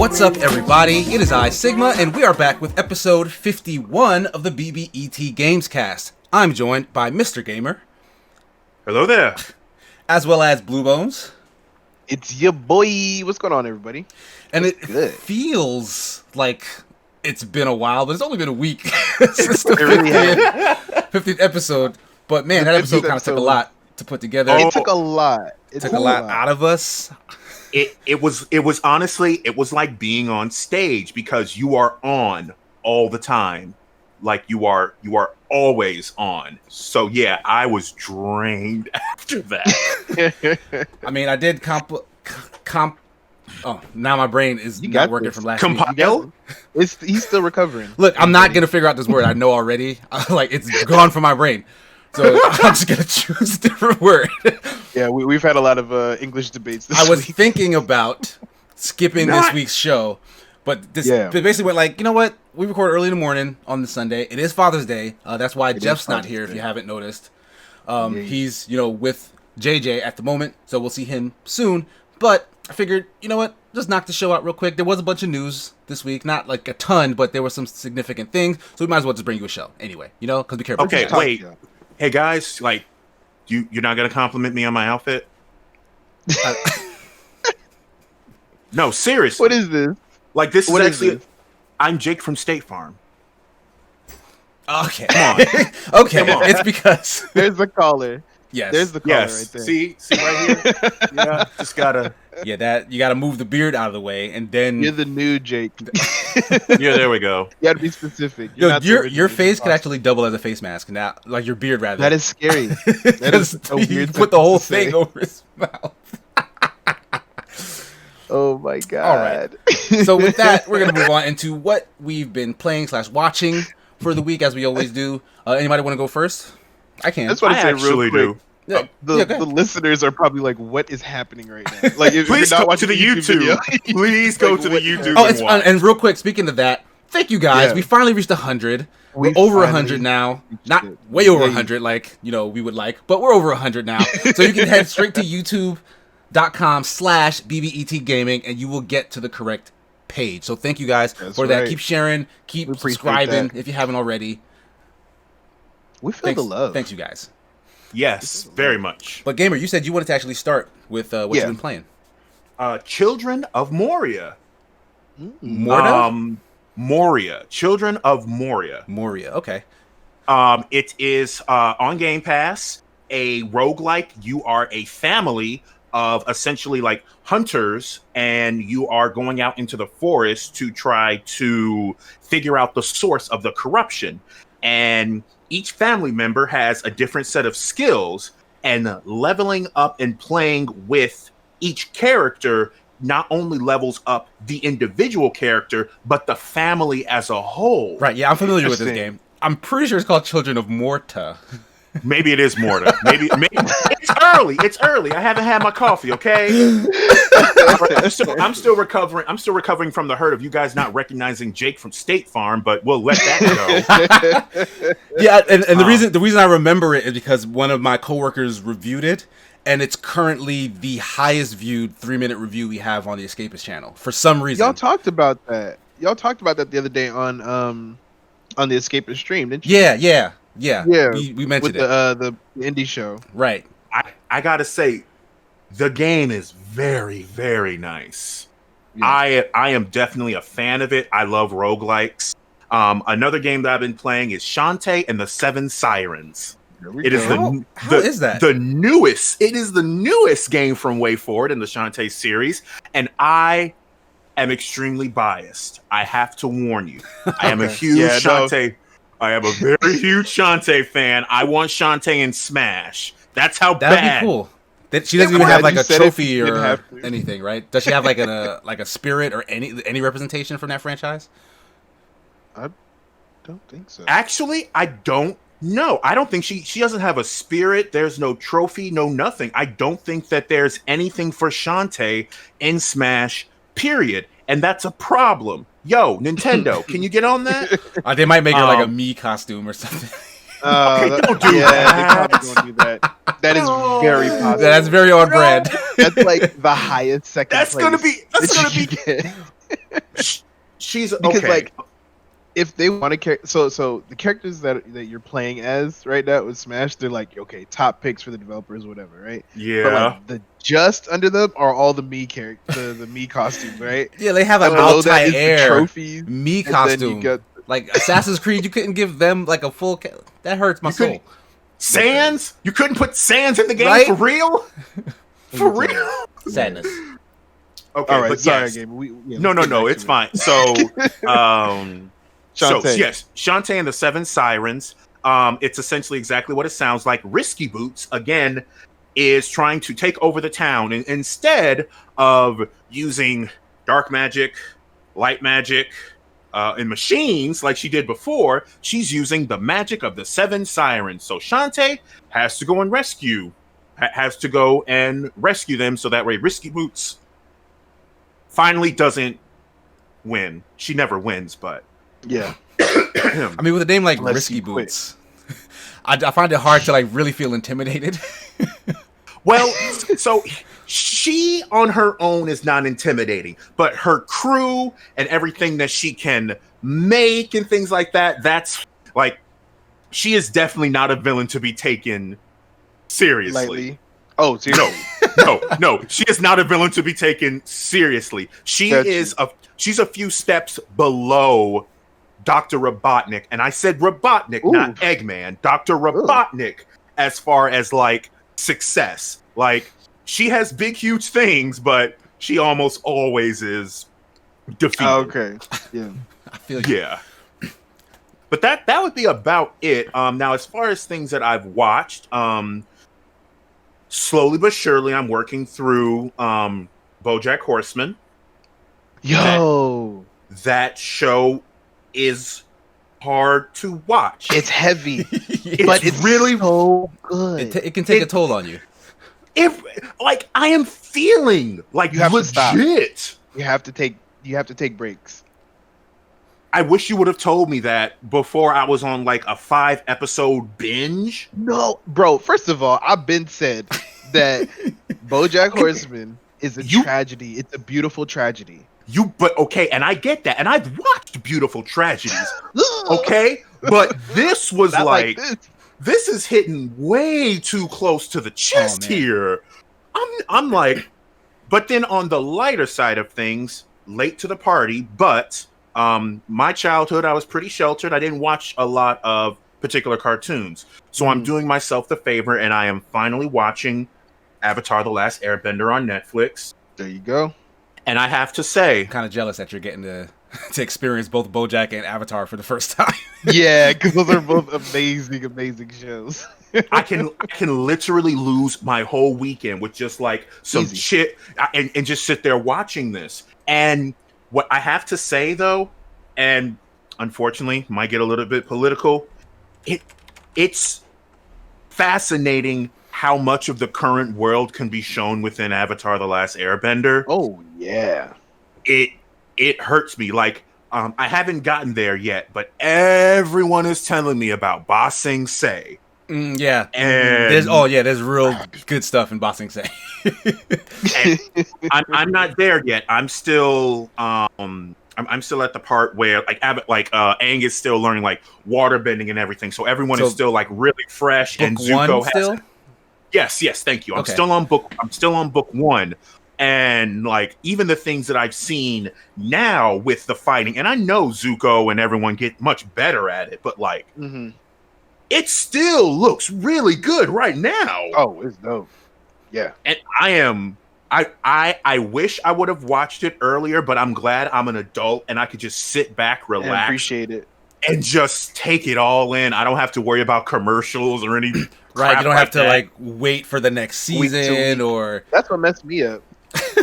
What's up, everybody? It is I, Sigma, and we are back with episode 51 of the BBET GamesCast. I'm joined by Mr. Gamer. Hello there. As well as Blue Bones. It's your boy. What's going on, everybody? And it good? Feels like it's been a while, but it's only been a week since the 50th episode. But man, that episode kind of took a lot to put together. It took a lot. It took a lot out of us. It was honestly, it was like being on stage because you are on all the time. Like you are always on. So yeah, I was drained after that. I mean, I did oh, now my brain is not working from last week. Compile? He's still recovering. Look, I'm not gonna figure out this word. I know already. Like it's gone from my brain. So I'm just gonna choose a different word. Yeah, we've had a lot of English debates this week. I was week. thinking about skipping this week's show, but this basically went like, you know what? We record early in the morning on the Sunday. It is Father's Day. That's why Jeff's not here, if you haven't noticed. He's, with JJ at the moment, so we'll see him soon. But I figured, you know what? Just knock the show out real quick. There was a bunch of news this week. Not like a ton, but there were some significant things. So we might as well just bring you a show anyway, because we care about Okay, wait. Hey guys, like, you're not gonna compliment me on my outfit? No, seriously. What is this? Like, this is actually. I'm Jake from State Farm. Okay. Come on. Okay. Come on. It's because there's the caller. Yes. There's the caller right there. See right here. Yeah. Just gotta. Yeah, that you gotta move the beard out of the way, and then You're the new Jake. Yeah, there we go. You gotta be specific. Your face could actually double as a face mask now, like your beard rather. That is scary. That is a weird. Put the whole thing over his mouth. Oh my god! All right. So with that, we're gonna move on into what we've been playing / watching for the week, as we always do. Anybody want to go first? I can. That's what I actually do. Yeah, the listeners are probably like, "What is happening right now?" Like, if please you're not go watching to the YouTube. Video, please go to the YouTube. Oh, it's fun. And real quick, speaking of that, thank you guys. Yeah. We finally reached 100. We're over 100 now. Not way over 100, like we would like, but we're over 100 now. So you can head straight to YouTube.com/BBETGaming, and you will get to the correct page. So thank you guys for that. Keep sharing, keep subscribing if you haven't already. We feel the love. Thanks, you guys. Yes, very much. But Gamer, you said you wanted to actually start with what you've been playing. Children of Moria. Moria? Children of Moria. Moria, okay. It is on Game Pass, a roguelike. You are a family of essentially like hunters, and you are going out into the forest to try to figure out the source of the corruption. And each family member has a different set of skills, and leveling up and playing with each character not only levels up the individual character, but the family as a whole. Right, yeah, I'm familiar with this game. I'm pretty sure it's called Children of Morta. Maybe it is Morta. Maybe it's early. It's early. I haven't had my coffee, okay? I'm still recovering. I'm still recovering from the hurt of you guys not recognizing Jake from State Farm, but we'll let that go. Yeah, and the reason I remember it is because one of my coworkers reviewed it, and it's currently the highest viewed 3-minute review we have on the Escapist channel for some reason. Y'all talked about that. The other day on the Escapist stream, didn't you? Yeah. We mentioned with the indie show. Right. I gotta say, the game is very, very nice. Yeah. I am definitely a fan of it. I love roguelikes. Another game that I've been playing is Shantae and the 7 Sirens. It is How is that? The newest. It is the newest game from WayForward in the Shantae series, and I am extremely biased. I have to warn you. I am a huge Shantae. I am a very huge Shantae fan. I want Shantae in Smash. That's how bad. That'd be cool. She doesn't even have like a trophy or anything, right? Does she have like a spirit or any representation from that franchise? I don't think so. Actually, I don't know. I don't think she doesn't have a spirit. There's no trophy, no nothing. I don't think that there's anything for Shantae in Smash, period. And that's a problem. Yo, Nintendo, can you get on that? They might make her like a Mii costume or something. Okay, don't do that. They probably don't do that. That is very possible. That's very on brand. That's like the highest second. That's gonna be. She's because okay. like if they want to so the characters that you're playing as right now with Smash, they're like okay, top picks for the developers, whatever, right? Yeah. But like the just under them are all the Mii character, the Mii costumes, right? Yeah, they have an below that is Altair the trophies, Mii and then costume. you got like Assassin's Creed, you couldn't give them like a full. That hurts my soul. Sans? You couldn't put Sans in the game Right? for real? For real? Sadness. Okay, all right. but Sorry, yes. Gabe. No, it's fine. So, Shantae. yes, Shantae and the Seven Sirens. It's essentially exactly what it sounds like. Risky Boots, again, is trying to take over the town. And instead of using dark magic, light magic, and machines like she did before, she's using the magic of the Seven Sirens. So Shantae has to go and rescue them so that way Risky Boots finally doesn't win. She never wins, but Yeah. I mean, with a name like Unless Risky you quit. Boots, I find it hard to like really feel intimidated. well, so she on her own is not intimidating, but her crew and everything that she can make and things like that, that's like, she is definitely not a villain to be taken seriously. Lightly. Oh, seriously? No, she is not a villain to be taken seriously. She's a few steps below Dr. Robotnik, and I said Robotnik, not Eggman. Dr. Robotnik, as far as like success. Like, she has big, huge things, but she almost always is defeated. Okay. Yeah. I feel you. Yeah. But that would be about it. Now, as far as things that I've watched, slowly but surely, I'm working through BoJack Horseman. Yo, That show is hard to watch. it's heavy, It's but it's really so good. It can take a toll on you. Like, I am feeling like You have to stop. legit. You have to take breaks. I wish you would have told me that before I was on like a 5-episode binge. No, bro. First of all, I've been said that BoJack Horseman is a tragedy. It's a beautiful tragedy. But okay, and I get that, and I've watched beautiful tragedies. Okay, but this was Not like this. this is hitting way too close to the chest here. I'm like, but then on the lighter side of things, late to the party, but my childhood, I was pretty sheltered. I didn't watch a lot of particular cartoons. So I'm doing myself the favor, and I am finally watching Avatar: The Last Airbender on Netflix. There you go. And I have to say, I'm kind of jealous that you're getting to experience both BoJack and Avatar for the first time. Yeah, because those are both amazing shows. I can literally lose my whole weekend with just like some Easy. shit and just sit there watching this. And what I have to say though, and unfortunately might get a little bit political, it's fascinating how much of the current world can be shown within Avatar: The Last Airbender. Oh yeah. It hurts me. Like, I haven't gotten there yet, but everyone is telling me about Ba Sing Se. Yeah. And there's real good stuff in Ba Sing Se. and I'm not there yet. I'm still I'm still at the part where like Aang is still learning like water bending and everything. So everyone is still like really fresh, and Zuko has Yes, thank you. I'm still on book 1. And like even the things that I've seen now with the fighting, and I know Zuko and everyone get much better at it, but like it still looks really good right now. Oh, it's dope. Yeah. And I wish I would have watched it earlier, but I'm glad I'm an adult and I could just sit back, relax, and appreciate it, and just take it all in. I don't have to worry about commercials or anything. Right, you don't have to like wait for the next season or. That's what messed me up.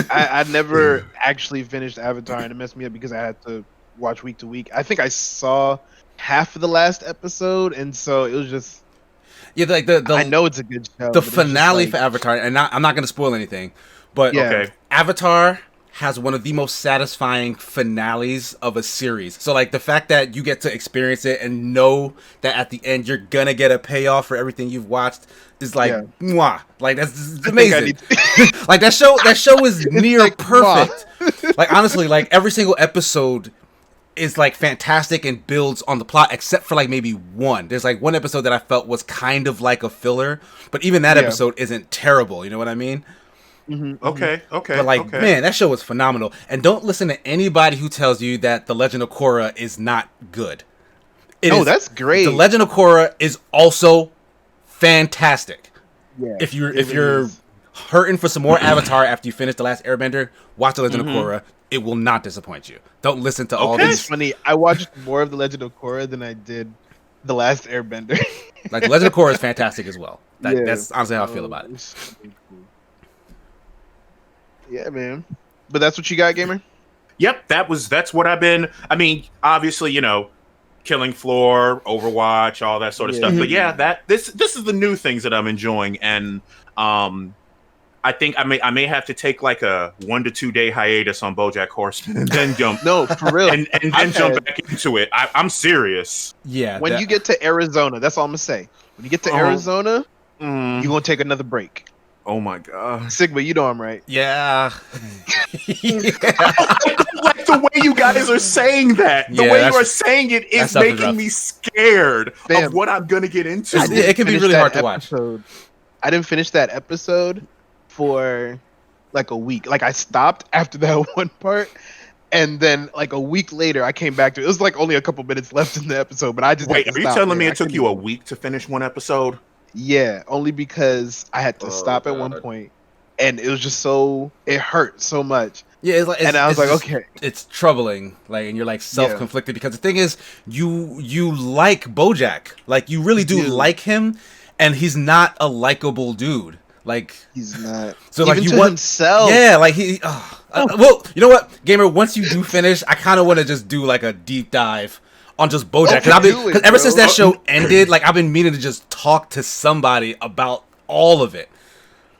I never actually finished Avatar, and it messed me up because I had to watch week to week. I think I saw half of the last episode, and so it was just. Yeah, like the I know it's a good show. The finale for Avatar, and I'm not going to spoil anything, but Yeah. Avatar has one of the most satisfying finales of a series. So like the fact that you get to experience it and know that at the end you're gonna get a payoff for everything you've watched is like mwah. Like that's amazing. Like that show is near like, perfect. Like honestly, like every single episode is like fantastic and builds on the plot, except for like maybe one. There's like one episode that I felt was kind of like a filler, but even that episode isn't terrible. You know what I mean? Mm-hmm. Okay. But like, man, that show was phenomenal. And don't listen to anybody who tells you that The Legend of Korra is not good. That's great. The Legend of Korra is also fantastic. Yeah, if you're hurting for some more Avatar after you finish The Last Airbender, watch The Legend of Korra. It will not disappoint you. Don't listen to all these. It's funny. I watched more of The Legend of Korra than I did The Last Airbender. Like The Legend of Korra is fantastic as well. That's honestly how I feel about it. Yeah, man. But that's what you got, gamer? Yep, that's what I've been. I mean, obviously, Killing Floor, Overwatch, all that sort of stuff. But yeah, this is the new things that I'm enjoying, and I think I may have to take like a 1 to 2 day hiatus on BoJack Horseman and then jump. No, for real, and then jump back into it. I'm serious. Yeah. When you get to Arizona, that's all I'm gonna say. When you get to Arizona, you're gonna take another break. Oh my god, Sigma, you know I'm right. Yeah. I don't like the way you guys are saying that. The way you are saying it is making me scared of what I'm gonna get into. It can be really hard to watch. I didn't finish that episode for like a week. Like I stopped after that one part, and then like a week later I came back to it. It was like only a couple minutes left in the episode, but I just wait. Are you telling me it took you a week to finish one episode? Yeah, only because I had to stop at one point, and it was just it hurt so much. Yeah, and I was like, okay, it's troubling, like, and you're like self-conflicted because the thing is, you like BoJack, like you really do like him, and he's not a likable dude. Like he's not. So even like you to want himself. Yeah, like he. Well, you know what, gamer? Once you do finish, I kind of want to just do like a deep dive on just BoJack, because ever since that show ended, like I've been meaning to just talk to somebody about all of it.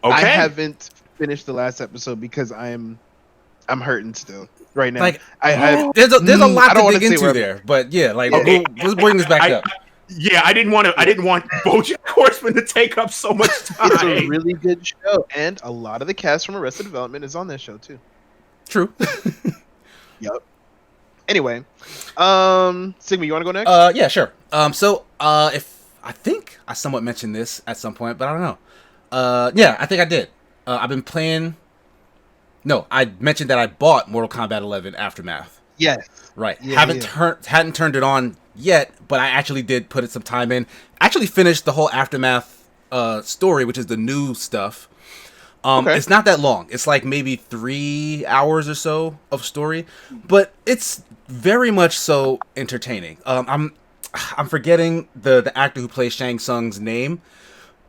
Okay. I haven't finished the last episode because I'm hurting still right now. Like there's a lot to dig into there, but yeah, like let's bring this back up. I didn't want BoJack Horseman to take up so much time. It's a really good show, and a lot of the cast from Arrested Development is on that show too. True. Yep. Anyway, Sigma, you want to go next? Yeah, sure. So, if I think I somewhat mentioned this at some point, but I don't know. Yeah, I think I did. I've been playing. No, I mentioned that I bought Mortal Kombat 11 Aftermath. Yes. Right. Yeah, hadn't turned it on yet, but I actually did put some time in. Actually finished the whole Aftermath story, which is the new stuff. It's not that long. It's like maybe 3 hours or so of story, but it's very much so entertaining. I'm forgetting the actor who plays Shang Tsung's name,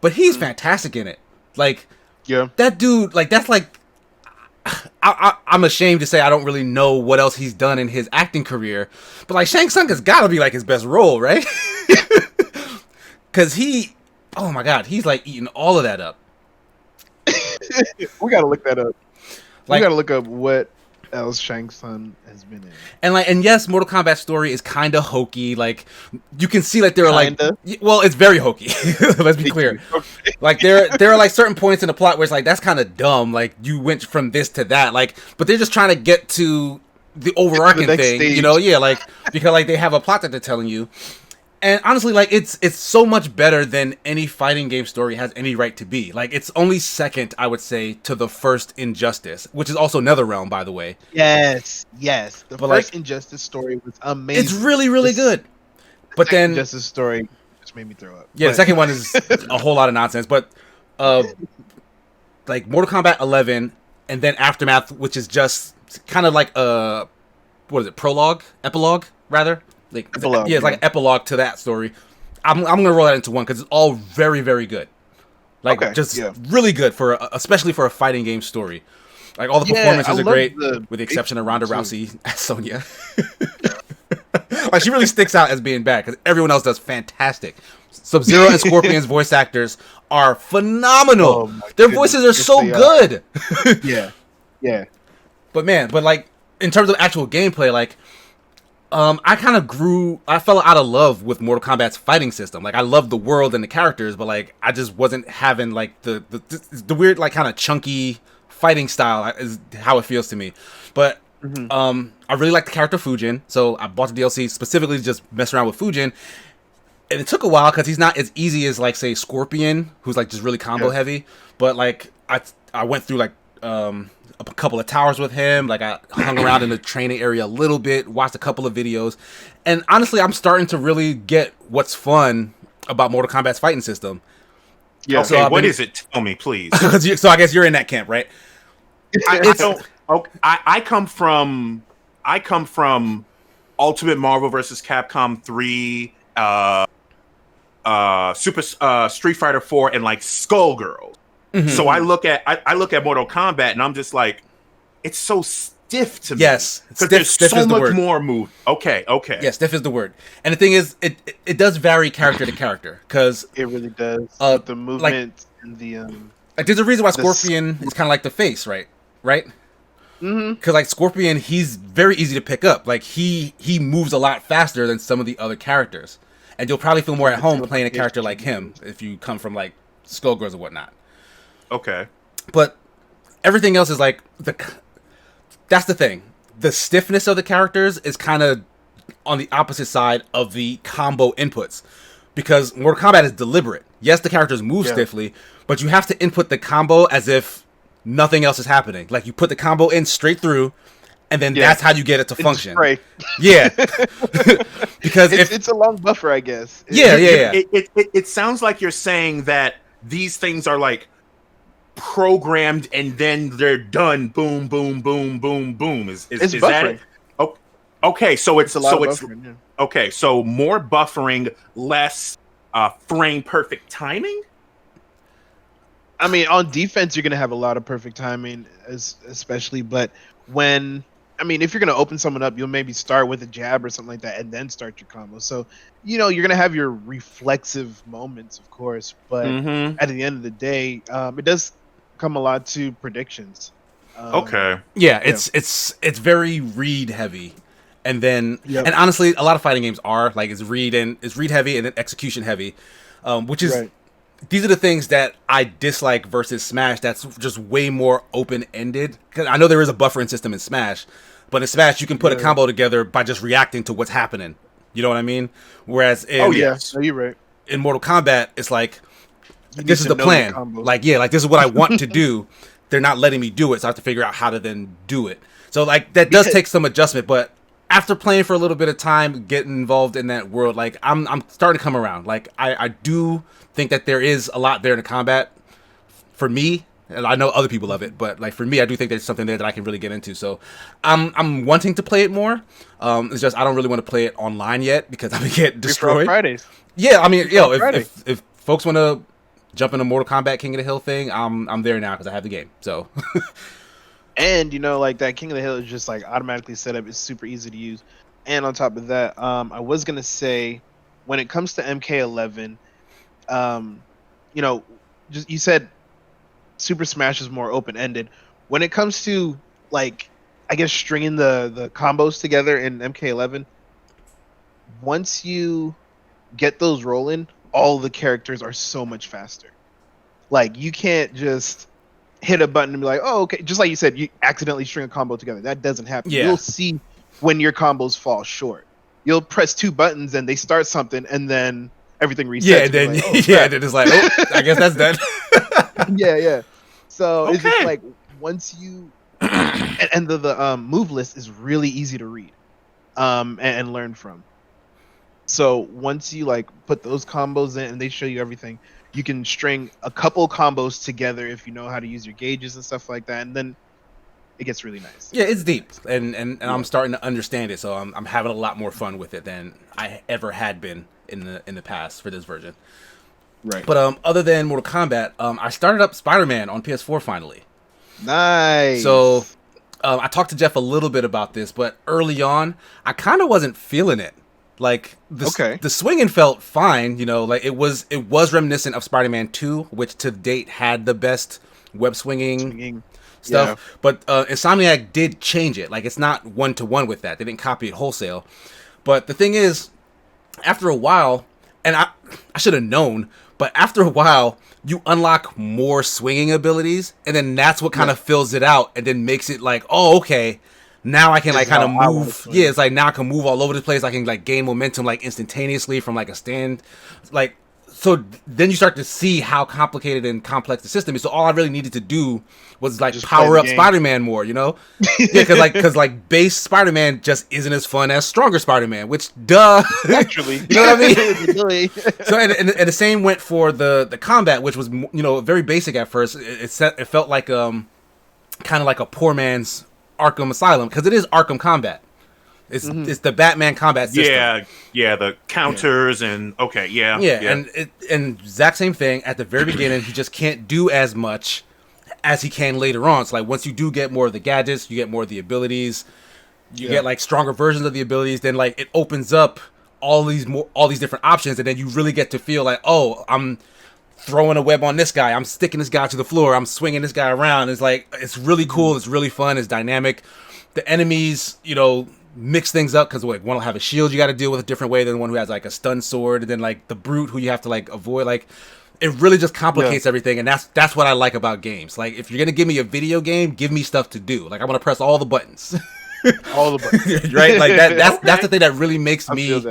but he's fantastic in it. Like, that dude, like that's like, I'm ashamed to say I don't really know what else he's done in his acting career, but like Shang Tsung has got to be like his best role, right? Because oh my god, he's like eating all of that up. We gotta look that up. We gotta look up what else Shang Tsung has been in. And yes, Mortal Kombat story is kind of hokey. Like you can see, like there are like, well, it's very hokey. Let's be clear. Okay. Like there are like certain points in the plot where it's like that's kind of dumb. Like you went from this to that. Like, but they're just trying to get to the overarching thing. Stage. You know, like because like they have a plot that they're telling you. And honestly, like it's so much better than any fighting game story has any right to be. Like it's only second, I would say, to the first Injustice, which is also NetherRealm, by the way. Yes. The first Injustice story was amazing. It's really, really good. But then Injustice story just made me throw up. Yeah, the second one is a whole lot of nonsense. But like Mortal Kombat 11 and then Aftermath, which is just kind of like a epilogue rather. Like, epilogue, it's like an epilogue to that story. I'm gonna roll that into one because it's all very, very good. Like really good especially for a fighting game story. Like all the performances are great, with the exception of Ronda Rousey as Sonya. Like she really sticks out as being bad because everyone else does fantastic. Sub-Zero and Scorpion's voice actors are phenomenal. Their voices are so good. Yeah. But like in terms of actual gameplay, like I fell out of love with Mortal Kombat's fighting system. Like I loved the world and the characters, but like I just wasn't having like the weird like kind of chunky fighting style is how it feels to me. But I really like the character Fujin, so I bought the DLC specifically to just mess around with Fujin. And it took a while because he's not as easy as like say Scorpion, who's like just really combo heavy. But like I went through like a couple of towers with him. Like I hung around in the training area a little bit, watched a couple of videos, and honestly, I'm starting to really get what's fun about Mortal Kombat's fighting system. Yeah. Okay, so what is it? Tell me, please. So I guess you're in that camp, right? I come from Ultimate Marvel vs. Capcom 3, Super Street Fighter 4, and like Skullgirls. Mm-hmm. So I look at Mortal Kombat and I'm just like, it's so stiff to me. Yes, because there's so much more move. Okay. Yeah, stiff is the word. And the thing is, it does vary character to character because it really does. The movement like, and the like, there's a reason why Scorpion is kind of like the face, right? Because like Scorpion, he's very easy to pick up. Like he moves a lot faster than some of the other characters, and you'll probably feel more at home playing a character like him if you come from like Skullgirls or whatnot. Okay. But everything else is like that's the thing. The stiffness of the characters is kind of on the opposite side of the combo inputs. Because Mortal Kombat is deliberate. Yes, the characters move stiffly, but you have to input the combo as if nothing else is happening. Like you put the combo in straight through, and then that's how you get it to function. Yeah. Because it's a long buffer, I guess. Yeah. It sounds like you're saying that these things are like programmed and then they're done. Boom, boom, boom, boom, boom. Is that it? Oh, okay, so it's buffering, okay. So more buffering, less frame perfect timing. I mean, on defense, you're gonna have a lot of perfect timing, especially. But if you're gonna open someone up, you'll maybe start with a jab or something like that, and then start your combo. So, you're gonna have your reflexive moments, of course. But at the end of the day, it does come a lot to predictions. Okay. Yeah, it's very read heavy, and then and honestly, a lot of fighting games are like it's read heavy and then execution heavy, which is. Right. These are the things that I dislike versus Smash. That's just way more open-ended. Because I know there is a buffering system in Smash, but in Smash you can put a combo together by just reacting to what's happening. You know what I mean? Whereas in you're right. In Mortal Kombat, it's like this is the plan. Like this is what I want to do. They're not letting me do it, so I have to figure out how to then do it. So like that does take some adjustment, but after playing for a little bit of time, getting involved in that world, like I'm starting to come around. Like I do think that there is a lot there in the combat for me, and I know other people love it, but like for me, I do think there's something there that I can really get into. So I'm wanting to play it more. It's just I don't really want to play it online yet because I'm gonna get destroyed. Fridays. Yeah, I mean, if folks want to jump into Mortal Kombat King of the Hill thing, I'm there now because I have the game. So. And like that King of the Hill is just like automatically set up. It's super easy to use. And on top of that, I was gonna say, when it comes to MK11, just you said Super Smash is more open ended. When it comes to like, I guess stringing the combos together in MK11, once you get those rolling, all the characters are so much faster. Like you can't just hit a button and be like, oh, okay. Just like you said, you accidentally string a combo together. That doesn't happen. Yeah. You'll see when your combos fall short. You'll press two buttons and they start something, and then everything resets. Yeah, then like, then it's like, oh, I guess that's done. Yeah. So it's just like once you and the move list is really easy to read, and learn from. So once you like put those combos in and they show you everything, you can string a couple combos together if you know how to use your gauges and stuff like that, and then it gets really nice. Yeah, it's deep, and I'm starting to understand it, so I'm having a lot more fun with it than I ever had been in the past for this version. Right. But other than Mortal Kombat, I started up Spider-Man on PS4 finally. Nice. So I talked to Jeff a little bit about this, but early on, I kind of wasn't feeling it. Like the swinging felt fine, like it was reminiscent of Spider-Man 2, which to date had the best web swinging stuff. But Insomniac did change it. Like, it's not 1-to-1 with that. They didn't copy it wholesale. But the thing is, after a while, and I should have known, but after a while, you unlock more swinging abilities, and then that's what kind of fills it out, and then makes it like, oh, okay, now I can like kind of move. Yeah, it's like now I can move all over the place. I can like gain momentum like instantaneously from like a stand, like. So then you start to see how complicated and complex the system is. So all I really needed to do was like just power up Spider-Man more, you know? Yeah, because like base Spider-Man just isn't as fun as stronger Spider-Man, which naturally, you know what I mean? So and the same went for the combat, which was very basic at first. It felt like kind of like a poor man's Arkham Asylum, because it is Arkham combat. It's the Batman combat system. Yeah, the counters and and exact same thing at the very beginning. He just can't do as much as he can later on. So like once you do get more of the gadgets, you get more of the abilities, you get like stronger versions of the abilities. Then like it opens up all these different options, and then you really get to feel like, oh, I'm throwing a web on this guy, I'm sticking this guy to the floor, I'm swinging this guy around. It's like it's really cool. It's really fun. It's dynamic. The enemies, mix things up, because like one will have a shield you got to deal with a different way than one who has like a stun sword, and then like the brute who you have to like avoid. Like it really just complicates everything, and that's what I like about games. Like if you're gonna give me a video game, give me stuff to do. Like I want to press all the buttons. All the buttons. Right? Like that's the thing that really makes me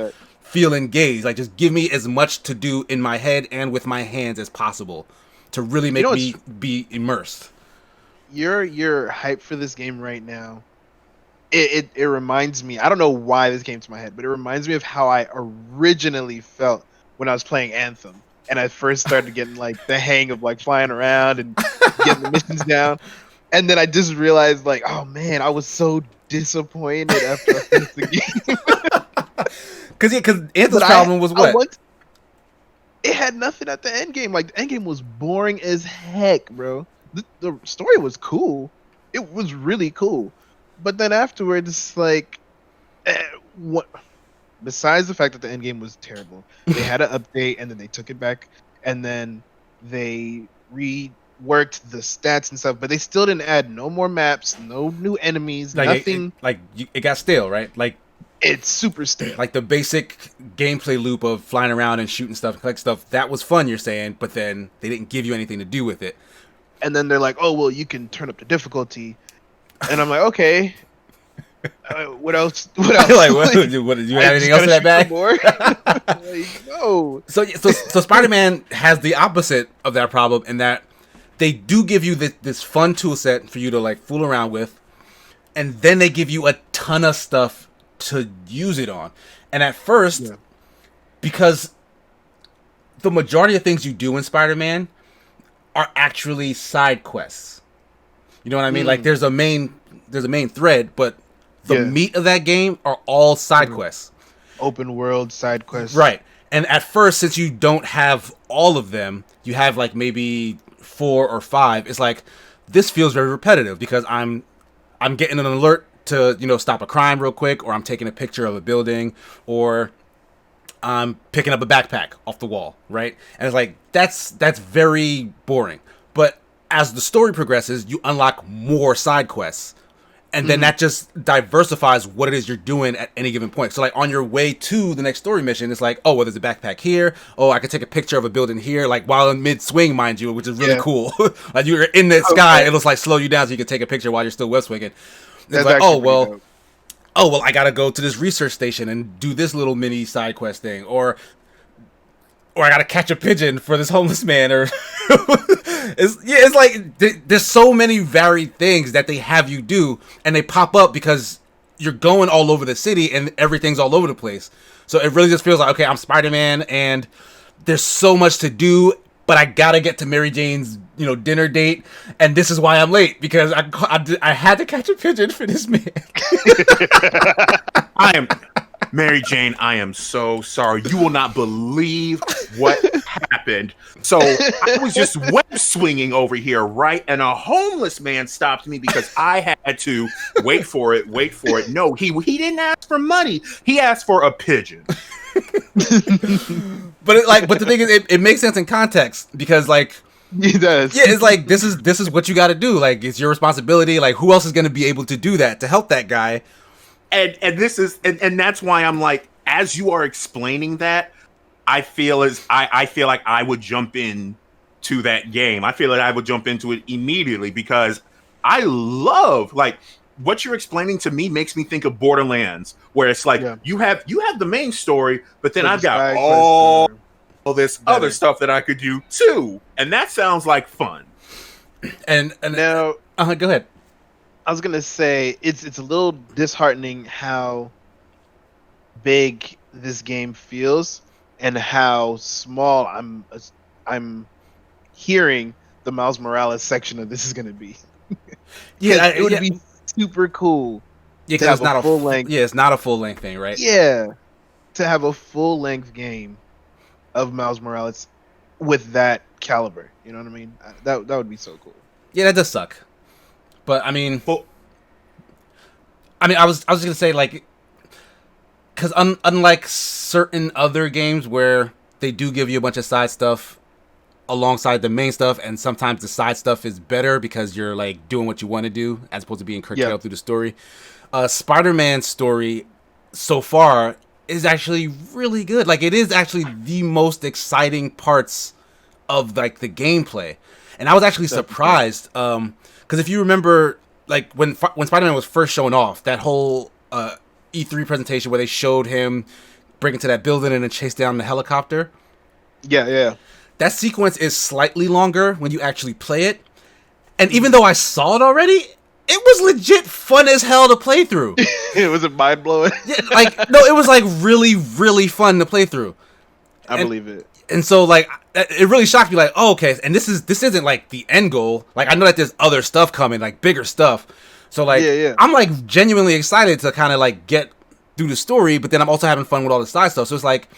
feel engaged. Like just give me as much to do in my head and with my hands as possible to really make me be immersed. You're hyped for this game right now. It reminds me, I don't know why this came to my head, but it reminds me of how I originally felt when I was playing Anthem. And I first started getting like the hang of like flying around and getting the missions down. And then I just realized like, oh man, I was so disappointed after I finished the game. Because Anthem's problem was what? It had nothing at the end game. Like the end game was boring as heck, bro. The story was cool. It was really cool. But then afterwards, it's like, what? Besides the fact that the end game was terrible, they had an update and then they took it back, and then they reworked the stats and stuff. But they still didn't add no more maps, no new enemies, nothing. It got stale, right? Like it's super stale. Like the basic gameplay loop of flying around and shooting stuff, collect stuff. That was fun, you're saying, but then they didn't give you anything to do with it. And then they're like, oh well, you can turn up the difficulty. And I'm like, okay. What else? What else? Like, do you have anything else in that bag? Like, no. So Spider-Man has the opposite of that problem in that they do give you this fun tool set for you to like fool around with, and then they give you a ton of stuff to use it on. And at first, because the majority of things you do in Spider-Man are actually side quests. You know what I mean? Like there's a main thread, but the meat of that game are all side quests. Open world side quests. Right. And at first, since you don't have all of them, you have like maybe 4 or 5. It's like this feels very repetitive because I'm getting an alert to, stop a crime real quick, or I'm taking a picture of a building, or I'm picking up a backpack off the wall, right? And it's like that's very boring. But as the story progresses, you unlock more side quests. And then that just diversifies what it is you're doing at any given point. So, like, on your way to the next story mission, it's like, oh, well, there's a backpack here. Oh, I can take a picture of a building here, like, while in mid-swing, mind you, which is really cool. Like, you're in the sky, it'll, like, slow you down so you can take a picture while you're still web-swinging. It's like, oh, well, I gotta go to this research station and do this little mini side quest thing. Or I gotta catch a pigeon for this homeless man, or it's like there's so many varied things that they have you do, and they pop up because you're going all over the city and everything's all over the place. So it really just feels like, okay, I'm Spider-Man and there's so much to do, but I gotta get to Mary Jane's dinner date, and this is why I'm late, because I had to catch a pigeon for this man. Mary Jane, I am so sorry. You will not believe what happened. So I was just web swinging over here, right? And a homeless man stopped me because I had to wait for it. No, he didn't ask for money. He asked for a pigeon. But the thing is, it makes sense in context, because like He does. Yeah, it's like this is what you got to do. Like it's your responsibility. Like who else is going to be able to do that to help that guy? And this is and that's why I'm like, as you are explaining that, I feel like I would jump in to that game. I feel like I would jump into it immediately because I love like what you're explaining to me makes me think of Borderlands, where it's like you have the main story, but then I've got all this other stuff that I could do too, and that sounds like fun. And now, go ahead. I was gonna say it's a little disheartening how big this game feels and how small I'm hearing the Miles Morales section of this is gonna be. Yeah, it would be super cool. Yeah, because it's not a full length. Yeah, it's not a full length thing, right? Yeah, to have a full length game of Miles Morales with that caliber, you know what I mean? That would be so cool. Yeah, that does suck. But I mean, I was gonna say like, because unlike certain other games where they do give you a bunch of side stuff alongside the main stuff, and sometimes the side stuff is better because you're like doing what you want to do as opposed to being curtailed through the story. Spider-Man's story so far is actually really good. Like it is actually the most exciting parts of like the gameplay, and I was actually surprised. Because if you remember, like when Spider-Man was first shown off, that whole E3 presentation where they showed him break into that building and then chase down the helicopter. Yeah. That sequence is slightly longer when you actually play it. And even though I saw it already, it was legit fun as hell to play through. It wasn't mind blowing. Yeah, like no, it was like really, really fun to play through. I believe it. And so like it really shocked me, like, oh, okay, and this isn't like the end goal. Like I know that there's other stuff coming, like bigger stuff. So like I'm like genuinely excited to kind of like get through the story, but then I'm also having fun with all the side stuff. So it's like,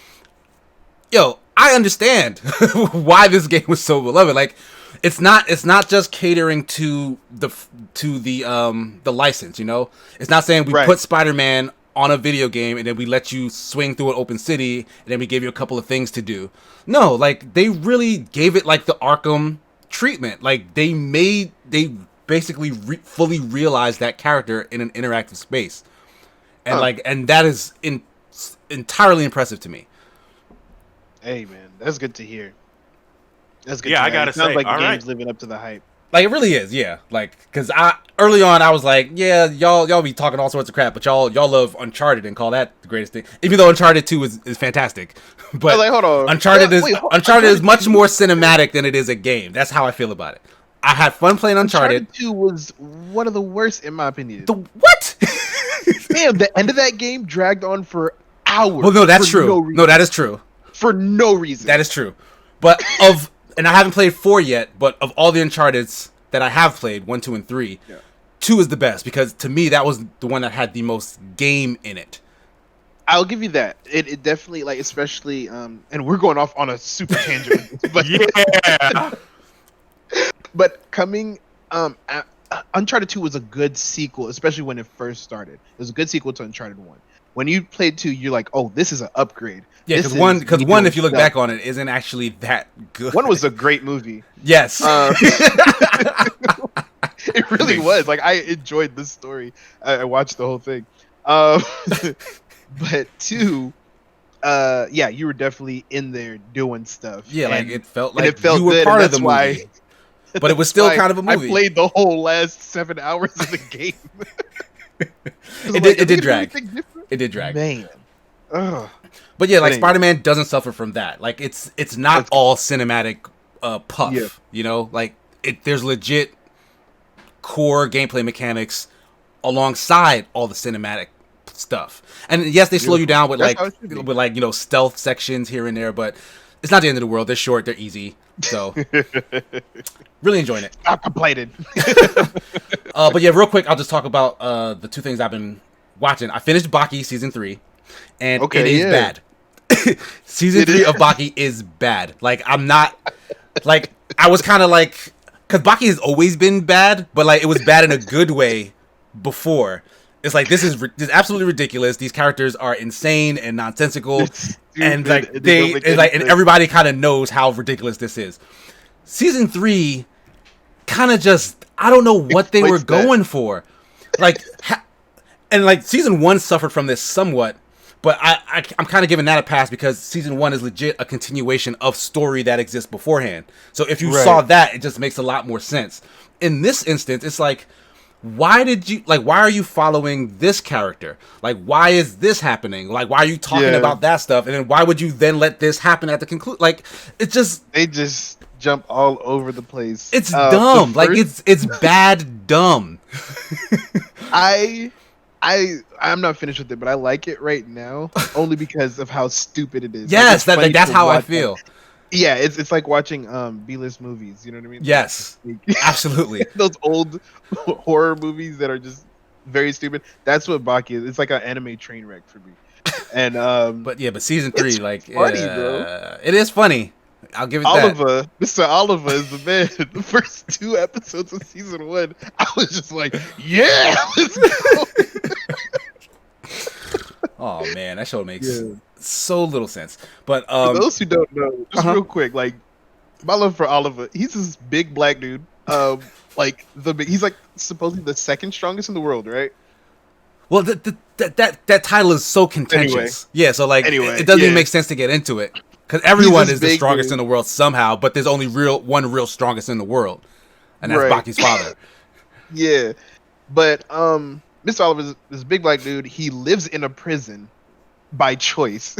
yo, I understand why this game was so beloved. Like it's not just catering to the license, you know? It's not saying we put Spider-Man on a video game and then we let you swing through an open city and then we gave you a couple of things to do. No, like they really gave it like the Arkham treatment. Like they basically fully realized that character in an interactive space. And and that is entirely impressive to me. Hey man, that's good to hear. That's good. Yeah, I gotta say, sounds like the game's right. living up to the hype. Like it really is, yeah. Like, cause early on I was like, yeah, y'all be talking all sorts of crap, but y'all love Uncharted and call that the greatest thing. Even though Uncharted 2 is fantastic, but like, hold on. Uncharted is much more cinematic than it is a game. That's how I feel about it. I had fun playing Uncharted. 2 was one of the worst in my opinion. The what? Damn, the end of that game dragged on for hours. Well, no, that's true. No, that is true. For no reason. That is true. But and I haven't played 4 yet, but of all the Uncharteds that I have played, 1, 2, and 3, 2 is the best because to me that was the one that had the most game in it. I'll give you that. It definitely, like, especially, and we're going off on a super tangent. But yeah. But coming, Uncharted 2 was a good sequel, especially when it first started. It was a good sequel to Uncharted 1. When you played 2, you're like, oh, this is an upgrade. Yeah, because one, if you look back on it, isn't actually that good. 1 was a great movie. Yes. It really was. Like, I enjoyed this story. I watched the whole thing. But 2, you were definitely in there doing stuff. Yeah, like it felt like you were part of the movie. But it was still kind of a movie. I played the whole last 7 hours of the game. It did drag. It did drag. Man. Ugh. But yeah, like Spider-Man doesn't suffer from that. Like it's not all cinematic puff. Yeah. You know, like there's legit core gameplay mechanics alongside all the cinematic stuff. And yes, they slow you down with like you know, stealth sections here and there, but it's not the end of the world. They're short, they're easy. So really enjoying it. I complaited. But yeah, real quick, I'll just talk about the 2 things I've been watching. I finished Baki season 3, and it is bad. Season 3 of Baki is bad. Like I'm not like I was kind of like, because Baki has always been bad, but like it was bad in a good way before. It's like this is absolutely ridiculous. These characters are insane and nonsensical, and like and everybody kind of knows how ridiculous this is. season 3 kind of just, I don't know what they were going for. Like, and like season 1 suffered from this somewhat, but I'm kind of giving that a pass because season 1 is legit a continuation of story that exists beforehand. So if you saw that, it just makes a lot more sense. In this instance, it's like, why are you following this character? Like, why is this happening? Like, why are you talking about that stuff? And then why would you then let this happen at the conclusion? Like, they just jump all over the place. It's dumb. Like, it's bad dumb. I'm not finished with it, but I like it right now only because of how stupid it is. Yes, like, that's how I feel. Yeah, it's like watching B-list movies. You know what I mean? Yes, absolutely. Those old horror movies that are just very stupid. That's what Baki is. It's like an anime train wreck for me. And but season 3, like, funny, bro. It is funny. I'll give it Oliver, that. Mr. Oliver is the man. The first 2 episodes of season 1, I was just like, yeah, let's go. Oh man, that show makes so little sense. But for those who don't know, just real quick, like, my love for Oliver, he's this big black dude. Like he's like supposedly the second strongest in the world, right? Well, that title is so contentious. Yeah, so like it doesn't even make sense to get into it because everyone is the strongest in the world somehow, but there's only one real strongest in the world, and that's Baki's father. Yeah, but Mr. Oliver is this big black dude. He lives in a prison by choice.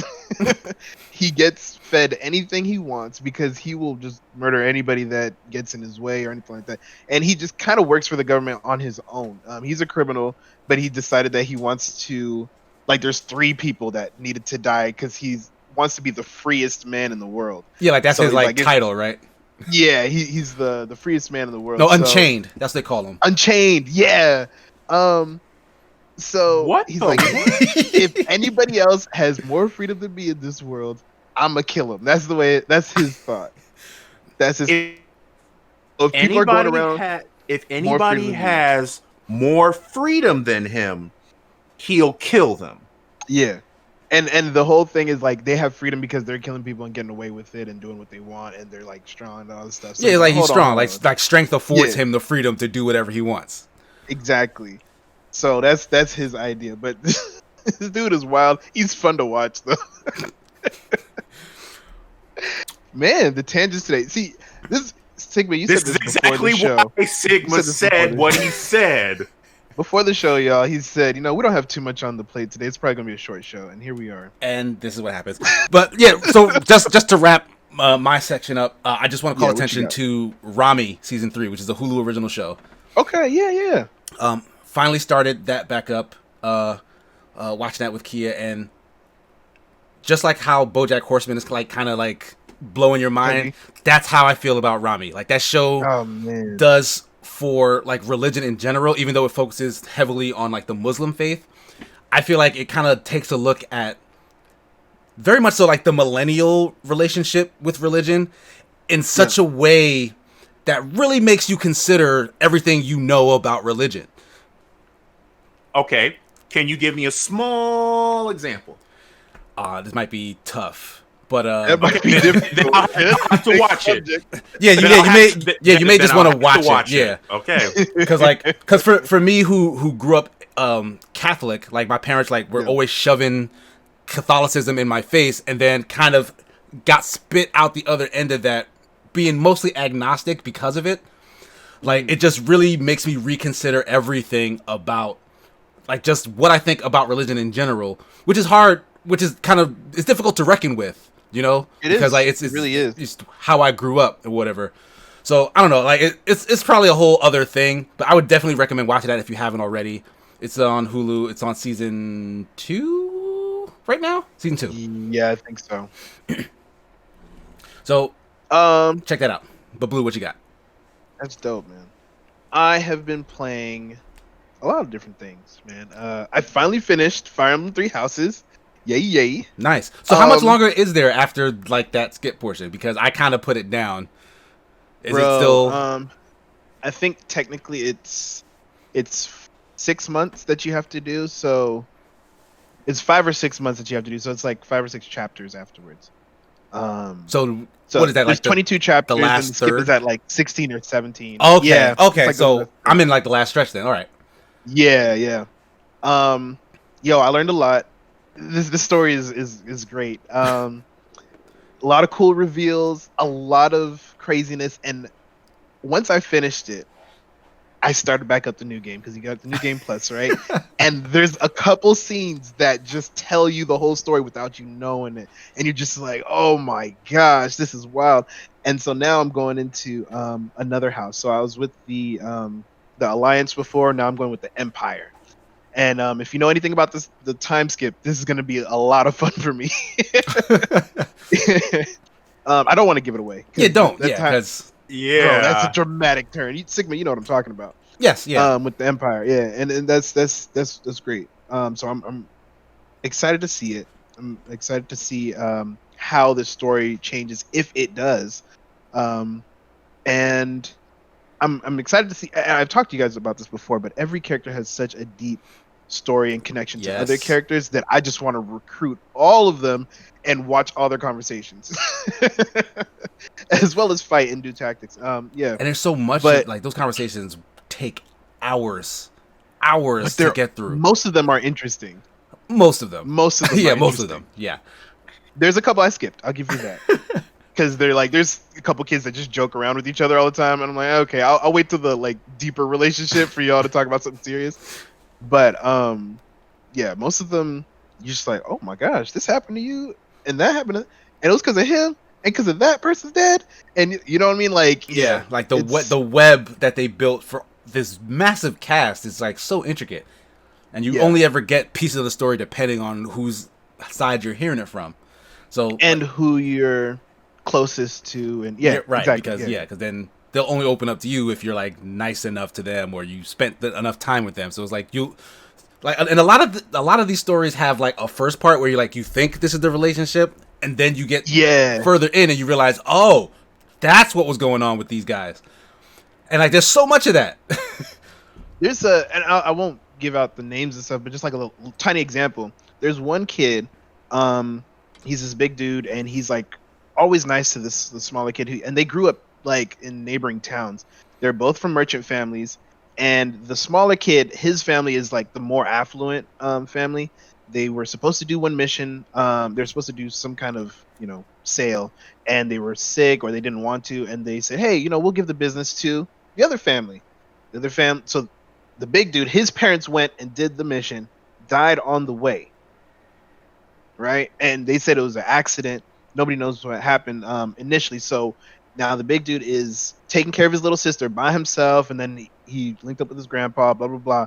He gets fed anything he wants because he will just murder anybody that gets in his way or anything like that. And he just kind of works for the government on his own. He's a criminal, but he decided that he wants to, like, there's 3 people that needed to die because he wants to be the freest man in the world. Yeah, like that's his like title, right? Yeah, he's the freest man in the world. No, Unchained. That's what they call him. Unchained, yeah. So what he's like, if anybody else has more freedom than me in this world, I'm gonna kill him. That's his thought. That's his. If people are going around, if anybody has more freedom than him, he'll kill them. Yeah, and the whole thing is like they have freedom because they're killing people and getting away with it and doing what they want, and they're like strong and all this stuff. So yeah, like he's strong. Like strength affords him the freedom to do whatever he wants. Exactly. So that's his idea, but this dude is wild. He's fun to watch, though. Man, the tangents today. See, Sigma, you said this exactly before the show. Why Sigma said what he said. Before the show, y'all, he said, we don't have too much on the plate today. It's probably going to be a short show, and here we are. And this is what happens. But, yeah, so just to wrap my section up, I just want to call attention to Rami Season 3, which is a Hulu original show. Okay, yeah. Finally started that back up, watching that with Kia, and just like how BoJack Horseman is like kind of like blowing your mind, that's how I feel about Rami. Like that show does for like religion in general, even though it focuses heavily on like the Muslim faith. I feel like it kind of takes a look at very much so like the millennial relationship with religion in such a way that really makes you consider everything you know about religion. Okay, can you give me a small example? This might be tough, but it might be different. Then I'll have to watch it. You may just want to watch it. Yeah, okay. Because for me who grew up Catholic, like my parents were always shoving Catholicism in my face, and then kind of got spit out the other end of that, being mostly agnostic because of it. Like it just really makes me reconsider everything about. Like just what I think about religion in general, which is hard, which is it's difficult to reckon with, It because is. Like it really is. It's how I grew up or whatever. So I don't know, like it's probably a whole other thing, but I would definitely recommend watching that if you haven't already. It's on Hulu. It's on season 2 right now. Season 2. Yeah, I think so. So check that out. But Blue, what you got? That's dope, man. I have been playing a lot of different things, man. I finally finished Fire Emblem 3 Houses. Yay. Nice. So how much longer is there after like that skip portion? Because I kind of put it down. Is it still I think technically it's 6 months that you have to do, so it's 5 or 6 months that you have to do, so it's like 5 or 6 chapters afterwards. So what is that, there's like 22 chapters, the last and Skip third? is at like 16 or 17. Okay, Yeah, okay. like So I'm in like the last stretch then. All right. Yeah. Yo, I learned a lot. This story is great. A lot of cool reveals, a lot of craziness, and once I finished it, I started back up the new game because you got the new game plus, right? And there's a couple scenes that just tell you the whole story without you knowing it, and you're just like, "Oh my gosh, this is wild!" And so now I'm going into another house. So I was with the Alliance before. Now I'm going with the Empire. And if you know anything about the time skip, this is going to be a lot of fun for me. I don't want to give it away. Yeah, don't. Because bro, that's a dramatic turn. Sigma, you know what I'm talking about. Yes, yeah. With the Empire, yeah, and that's great. So I'm excited to see it. I'm excited to see how the story changes if it does, and I'm excited to see. I've talked to you guys about this before, but every character has such a deep story and connection to other characters that I just want to recruit all of them and watch all their conversations, as well as fight and do tactics. And there's so much, like those conversations take hours to get through. Most of them are interesting. Most of them. Yeah, most of them. Yeah. There's a couple I skipped. I'll give you that. Because they're like, there's a couple kids that just joke around with each other all the time, and I'm like, okay, I'll wait till the like deeper relationship for y'all to talk about something serious. But yeah, most of them you're just like, oh my gosh, this happened to you, and that happened, and it was because of him, and because of that person's dead, and you know what I mean? Like, like the web that they built for this massive cast is like so intricate, and you only ever get pieces of the story depending on whose side you're hearing it from. So and who you're closest to, and right, exactly, because then they'll only open up to you if you're like nice enough to them or you spent enough time with them. So it's like and a lot of these stories have like a first part where you think this is the relationship, and then you get further in and you realize, oh, that's what was going on with these guys. And like there's so much of that. There's and I won't give out the names and stuff, but just like a little tiny example. There's one kid, he's this big dude, and he's like always nice to the smaller kid and they grew up like in neighboring towns. They're both from merchant families, and the smaller kid, his family is like the more affluent family. They were supposed to do one mission. They're supposed to do some kind of sale, and they were sick or they didn't want to, and they said, hey, we'll give the business to the other family. So the big dude, his parents went and did the mission, died on the way, right? And they said it was an accident. Nobody knows what happened initially. So now the big dude is taking care of his little sister by himself, and then he linked up with his grandpa, blah, blah, blah.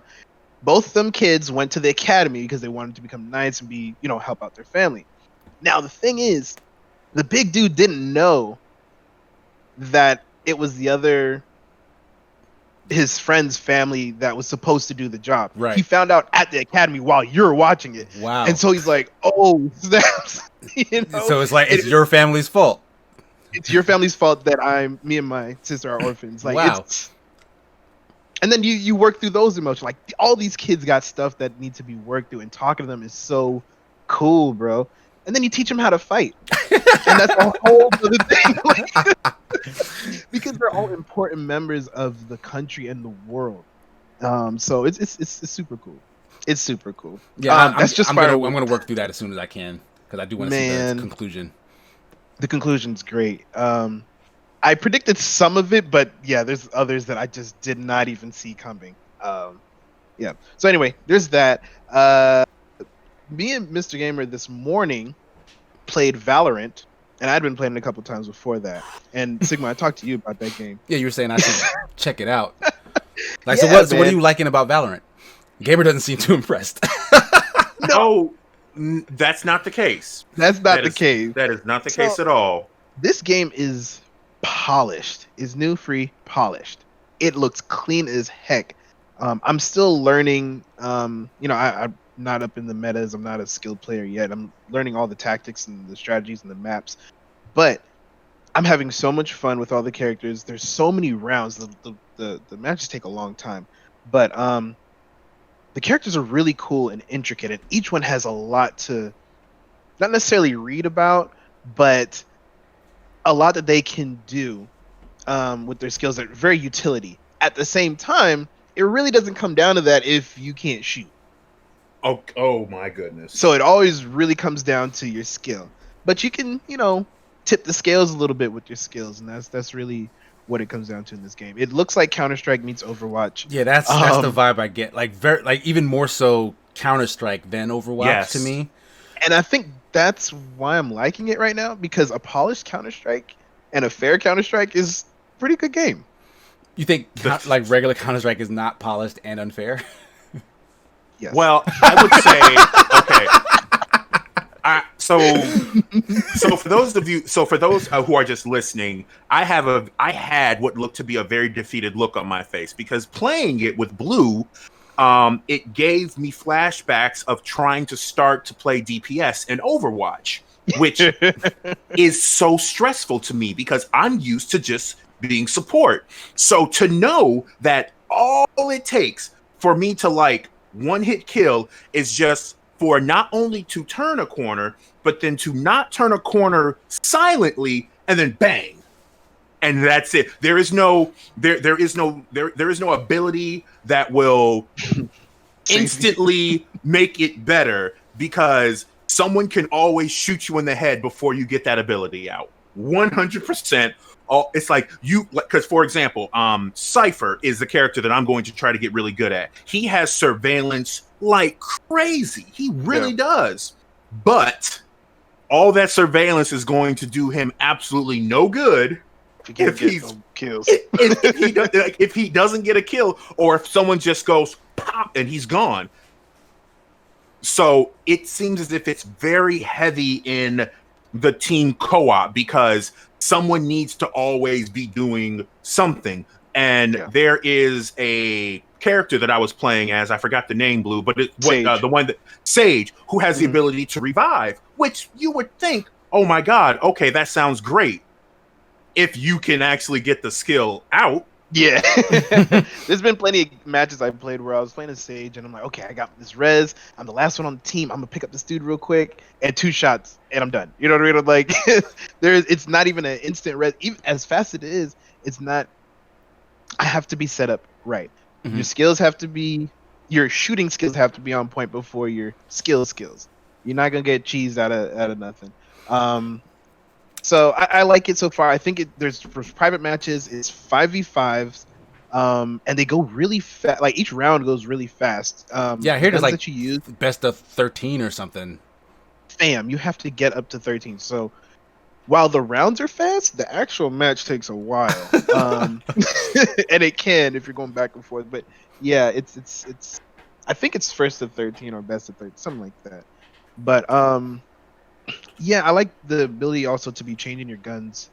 Both of them kids went to the academy because they wanted to become knights and be, help out their family. Now, the thing is, the big dude didn't know that it was his friend's family that was supposed to do the job. Right. He found out at the academy while you're watching it. Wow. And so he's like, oh, snaps. So it's like, it's your family's fault. It's your family's fault that me and my sister are orphans. Like, wow. And then you work through those emotions. Like, all these kids got stuff that need to be worked through, and talking to them is so cool, bro. And then you teach them how to fight. And that's a whole other thing. Because they're all important members of the country and the world. So it's super cool. It's super cool. Yeah, I'm gonna work through that as soon as I can, because I do want to see the conclusion. The conclusion's great. I predicted some of it, but yeah, there's others that I just did not even see coming. Yeah. So anyway, there's that. Me and Mr. Gamer this morning played Valorant, and I'd been playing it a couple times before that. And Sigma, I talked to you about that game. Yeah, you were saying I should check it out. Like, so what are you liking about Valorant? Gamer doesn't seem too impressed. No, that's not the case. That's not the case. That is not the case at all. This game is polished. Is new, free, polished. It looks clean as heck. I'm still learning. I'm not up in the metas. I'm not a skilled player yet. I'm learning all the tactics and the strategies and the maps. But I'm having so much fun with all the characters. There's so many rounds. The matches take a long time. But the characters are really cool and intricate, and each one has a lot to not necessarily read about, but a lot that they can do with their skills that are very utility. At the same time, it really doesn't come down to that if you can't shoot. Oh my goodness. So it always really comes down to your skill. But you can, tip the scales a little bit with your skills, and that's really what it comes down to in this game. It looks like Counter-Strike meets Overwatch. Yeah, that's the vibe I get. Like even more so Counter-Strike than Overwatch to me. And I think that's why I'm liking it right now, because a polished Counter-Strike and a fair Counter-Strike is a pretty good game. You think like regular Counter-Strike is not polished and unfair? Yes. Well, I would say okay. So for those who are just listening, I had what looked to be a very defeated look on my face, because playing it with Blue, it gave me flashbacks of trying to start to play DPS in Overwatch, which is so stressful to me because I'm used to just being support. So to know that all it takes for me to like one hit kill is just for not only to turn a corner, but then to not turn a corner silently and then bang. And that's it. There is no ability that will instantly make it better, because someone can always shoot you in the head before you get that ability out. 100%. It's like because for example, Cypher is the character that I'm going to try to get really good at. He has surveillance like crazy. He really does. But all that surveillance is going to do him absolutely no good if he doesn't get a kill, or if someone just goes pop and he's gone. So it seems as if it's very heavy in the team co-op, because someone needs to always be doing something. And there is a character that I was playing as, I forgot the name, Blue, but the one that Sage, who has the ability to revive, which you would think, oh my god, okay, that sounds great if you can actually get the skill out. Yeah. There's been plenty of matches I played where I was playing a Sage and I'm like, okay, I got this res, I'm the last one on the team, I'm gonna pick up this dude real quick, and 2 shots and I'm done. You know what I mean? Like it's not even an instant res. Even as fast as it is, it's not. I have to be set up right. Your skills have to be, your shooting skills have to be on point before your skills. You're not gonna get cheesed out of nothing. So I like it so far. I think there's for private matches, it's 5v5s, and they go really fast. Like each round goes really fast. Yeah, here there's like that you use best of 13 or something. Fam, you have to get up to 13. So while the rounds are fast, the actual match takes a while, and it can if you're going back and forth. But yeah, it's I think it's first of 13 or best of 13, something like that. But yeah, I like the ability also to be changing your guns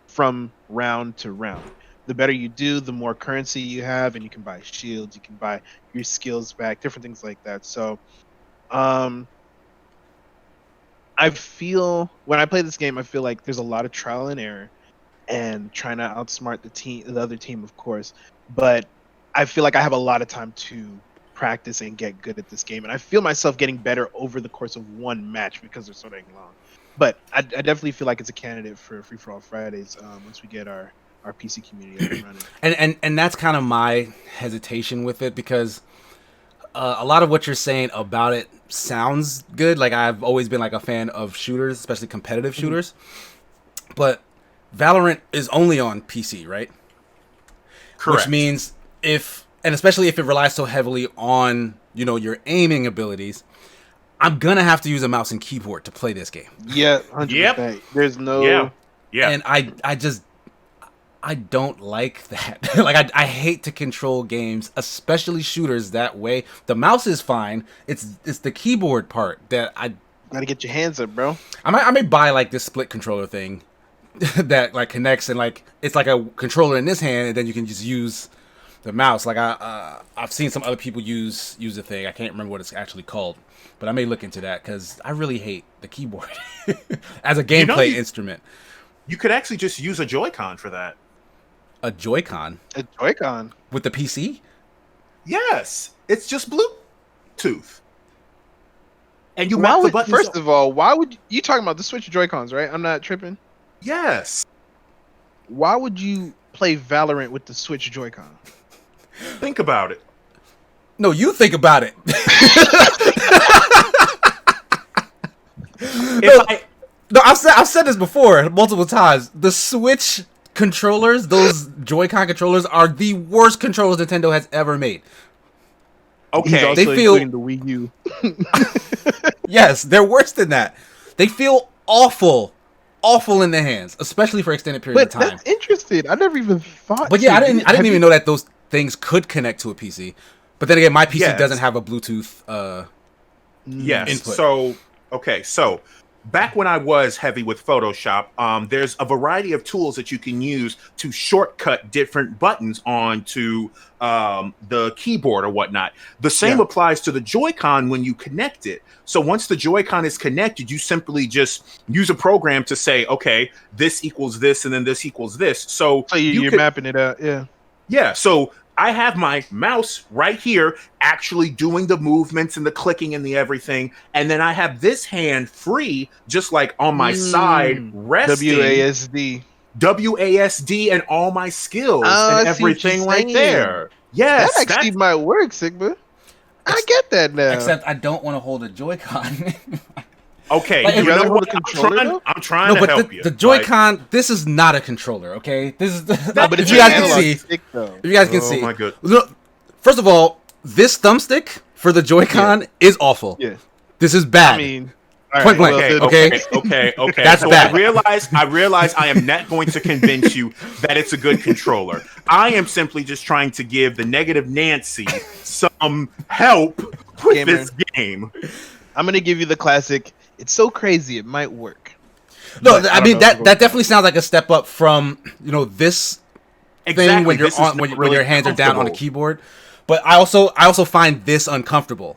from round to round. The better you do, the more currency you have, and you can buy shields, you can buy your skills back, different things like that. So I feel when I play this game, I feel like there's a lot of trial and error and trying to outsmart the other team, of course. But I feel like I have a lot of time to practice and get good at this game, and I feel myself getting better over the course of one match because they're so dang long. But I definitely feel like it's a candidate for Free For All Fridays once we get our PC community up and running. And that's kind of my hesitation with it, because a lot of what you're saying about it sounds good. Like, I've always been like a fan of shooters, especially competitive shooters. But Valorant is only on PC, right? Correct. Which means especially if it relies so heavily on, your aiming abilities, I'm gonna have to use a mouse and keyboard to play this game. Yeah, 100%. Yep. There's no. Yeah. And I don't like that. Like, I hate to control games, especially shooters, that way. The mouse is fine. It's the keyboard part that I gotta get your hands up, bro. I may buy like this split controller thing that like connects, and like it's like a controller in this hand, and then you can just use the mouse. Like I've seen some other people use the thing. I can't remember what it's actually called, but I may look into that because I really hate the keyboard as a gameplay instrument. You could actually just use a Joy-Con for that. A Joy-Con? A Joy-Con? With the PC? Yes. It's just Bluetooth. And you mount the buttons. First of all, why would you talking about the Switch Joy-Cons, right? I'm not tripping. Yes. why would you play Valorant with the Switch Joy-Con? Think about it. No, you think about it. I've said this before multiple times. The Switch controllers, those Joy-Con controllers, are the worst controllers Nintendo has ever made. Okay, they feel the Wii U. Yes, they're worse than that. They feel awful in the hands, especially for extended periods of time. That's interesting. I never even thought. But yeah, I didn't even know that those things could connect to a PC. But then again, my PC doesn't have a Bluetooth input. So back when I was heavy with Photoshop, there's a variety of tools that you can use to shortcut different buttons onto the keyboard or whatnot. The same applies to the Joy-Con when you connect it. So once the Joy-Con is connected, you simply just use a program to say, okay, this equals this, and then this equals this. So you're mapping it out, Yeah, so I have my mouse right here actually doing the movements and the clicking and the everything. And then I have this hand free, just like on my side, resting. WASD and all my skills and everything right there. Yes. That actually might work, Sigma. I get that now. Except I don't want to hold a Joy-Con. Okay, like, you know what? I'm trying to help you. The Joy-Con, this is not a controller, okay? This is but if you guys can see. If you guys can see. Oh my god. First of all, this thumbstick for the Joy-Con is awful. Yeah. This is bad. I mean, point blank. Okay. That's so bad. I realize I am not going to convince you that it's a good controller. I am simply just trying to give the negative Nancy some help with this game. I'm going to give you the classic. It's so crazy it might work. No, I mean that definitely sounds like a step up from this thing when you're when your hands are down on the keyboard. But I also find this uncomfortable,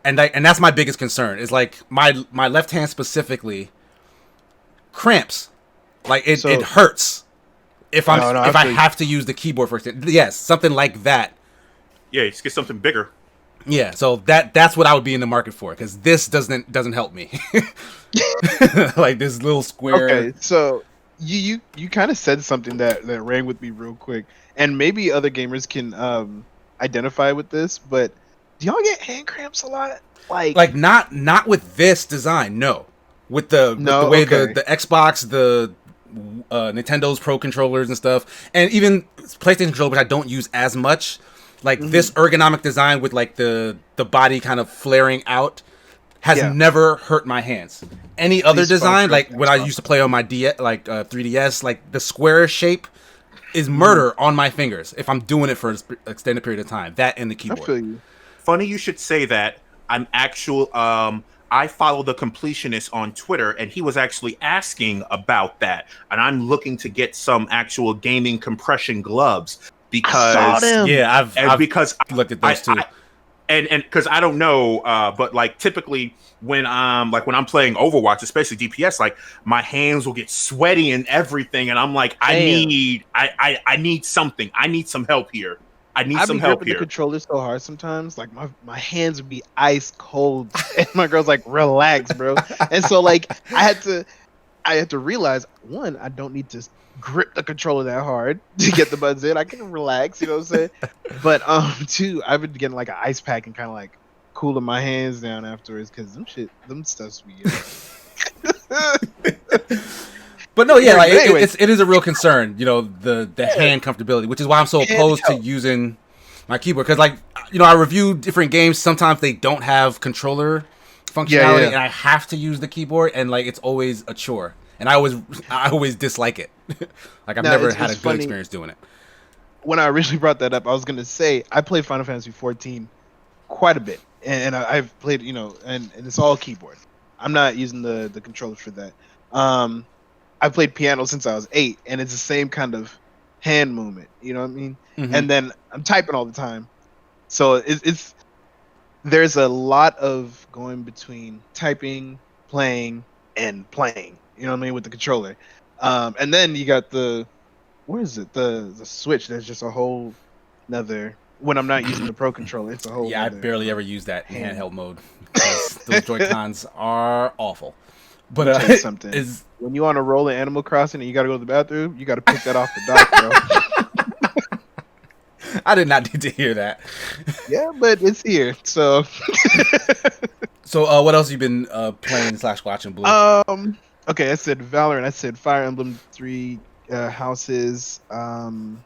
and that's my biggest concern. Is like my left hand specifically cramps, like it hurts if I have to use the keyboard for it. Yes, something like that. Yeah, just get something bigger. Yeah, so that's what I would be in the market for, because this doesn't help me. Like this little square. Okay, so you kind of said something that rang with me real quick, and maybe other gamers can identify with this, but do y'all get hand cramps a lot? Like not with this design, no. With the way the Xbox, the Nintendo's Pro controllers and stuff, and even PlayStation controllers, which I don't use as much. Like this ergonomic design with like the body kind of flaring out has never hurt my hands. Any other design, like when I used to play on my 3DS, like the square shape is murder on my fingers if I'm doing it for an extended period of time. That and the keyboard. I feel you. Funny you should say that. I follow the completionist on Twitter, and he was actually asking about that. And I'm looking to get some actual gaming compression gloves. Because I've looked at those too, and because I don't know, but like typically when I'm playing Overwatch, especially DPS, like my hands will get sweaty and everything, and I'm like, I need something. I need some help here. I need some help here. The controller so hard sometimes, like my hands would be ice cold, and my girl's like, relax, bro. And so like I had to realize, one, I don't need to grip the controller that hard to get the buttons in. I can relax, you know what I'm saying? But two, I've been getting like an ice pack and kind of like cooling my hands down afterwards, because them stuffs be But no, yeah, like it is a real concern, the hand comfortability, which is why I'm so opposed to using my keyboard, because like I review different games, sometimes they don't have controller functionality and I have to use the keyboard, and like it's always a chore. And I always dislike it. Like I've never had a good experience doing it. When I originally brought that up, I was gonna say I played Final Fantasy 14 quite a bit, and I've played, and it's all keyboard. I'm not using the controllers for that. I played piano since I was 8, and it's the same kind of hand movement. You know what I mean? Mm-hmm. And then I'm typing all the time, so there's a lot of going between typing, playing, and playing. You know what I mean, with the controller, and then you got the Switch. There's just a whole another. When I'm not using the Pro controller, it's a whole. I barely ever use that handheld mode because those Joy-Cons are awful. But I'll tell you something. When you on a roll in Animal Crossing and you got to go to the bathroom, you got to pick that off the dock, bro. I did not need to hear that. Yeah, but it's here. So, what else you been playing / watching, Blue? Okay, I said Valorant. I said Fire Emblem 3 Houses. The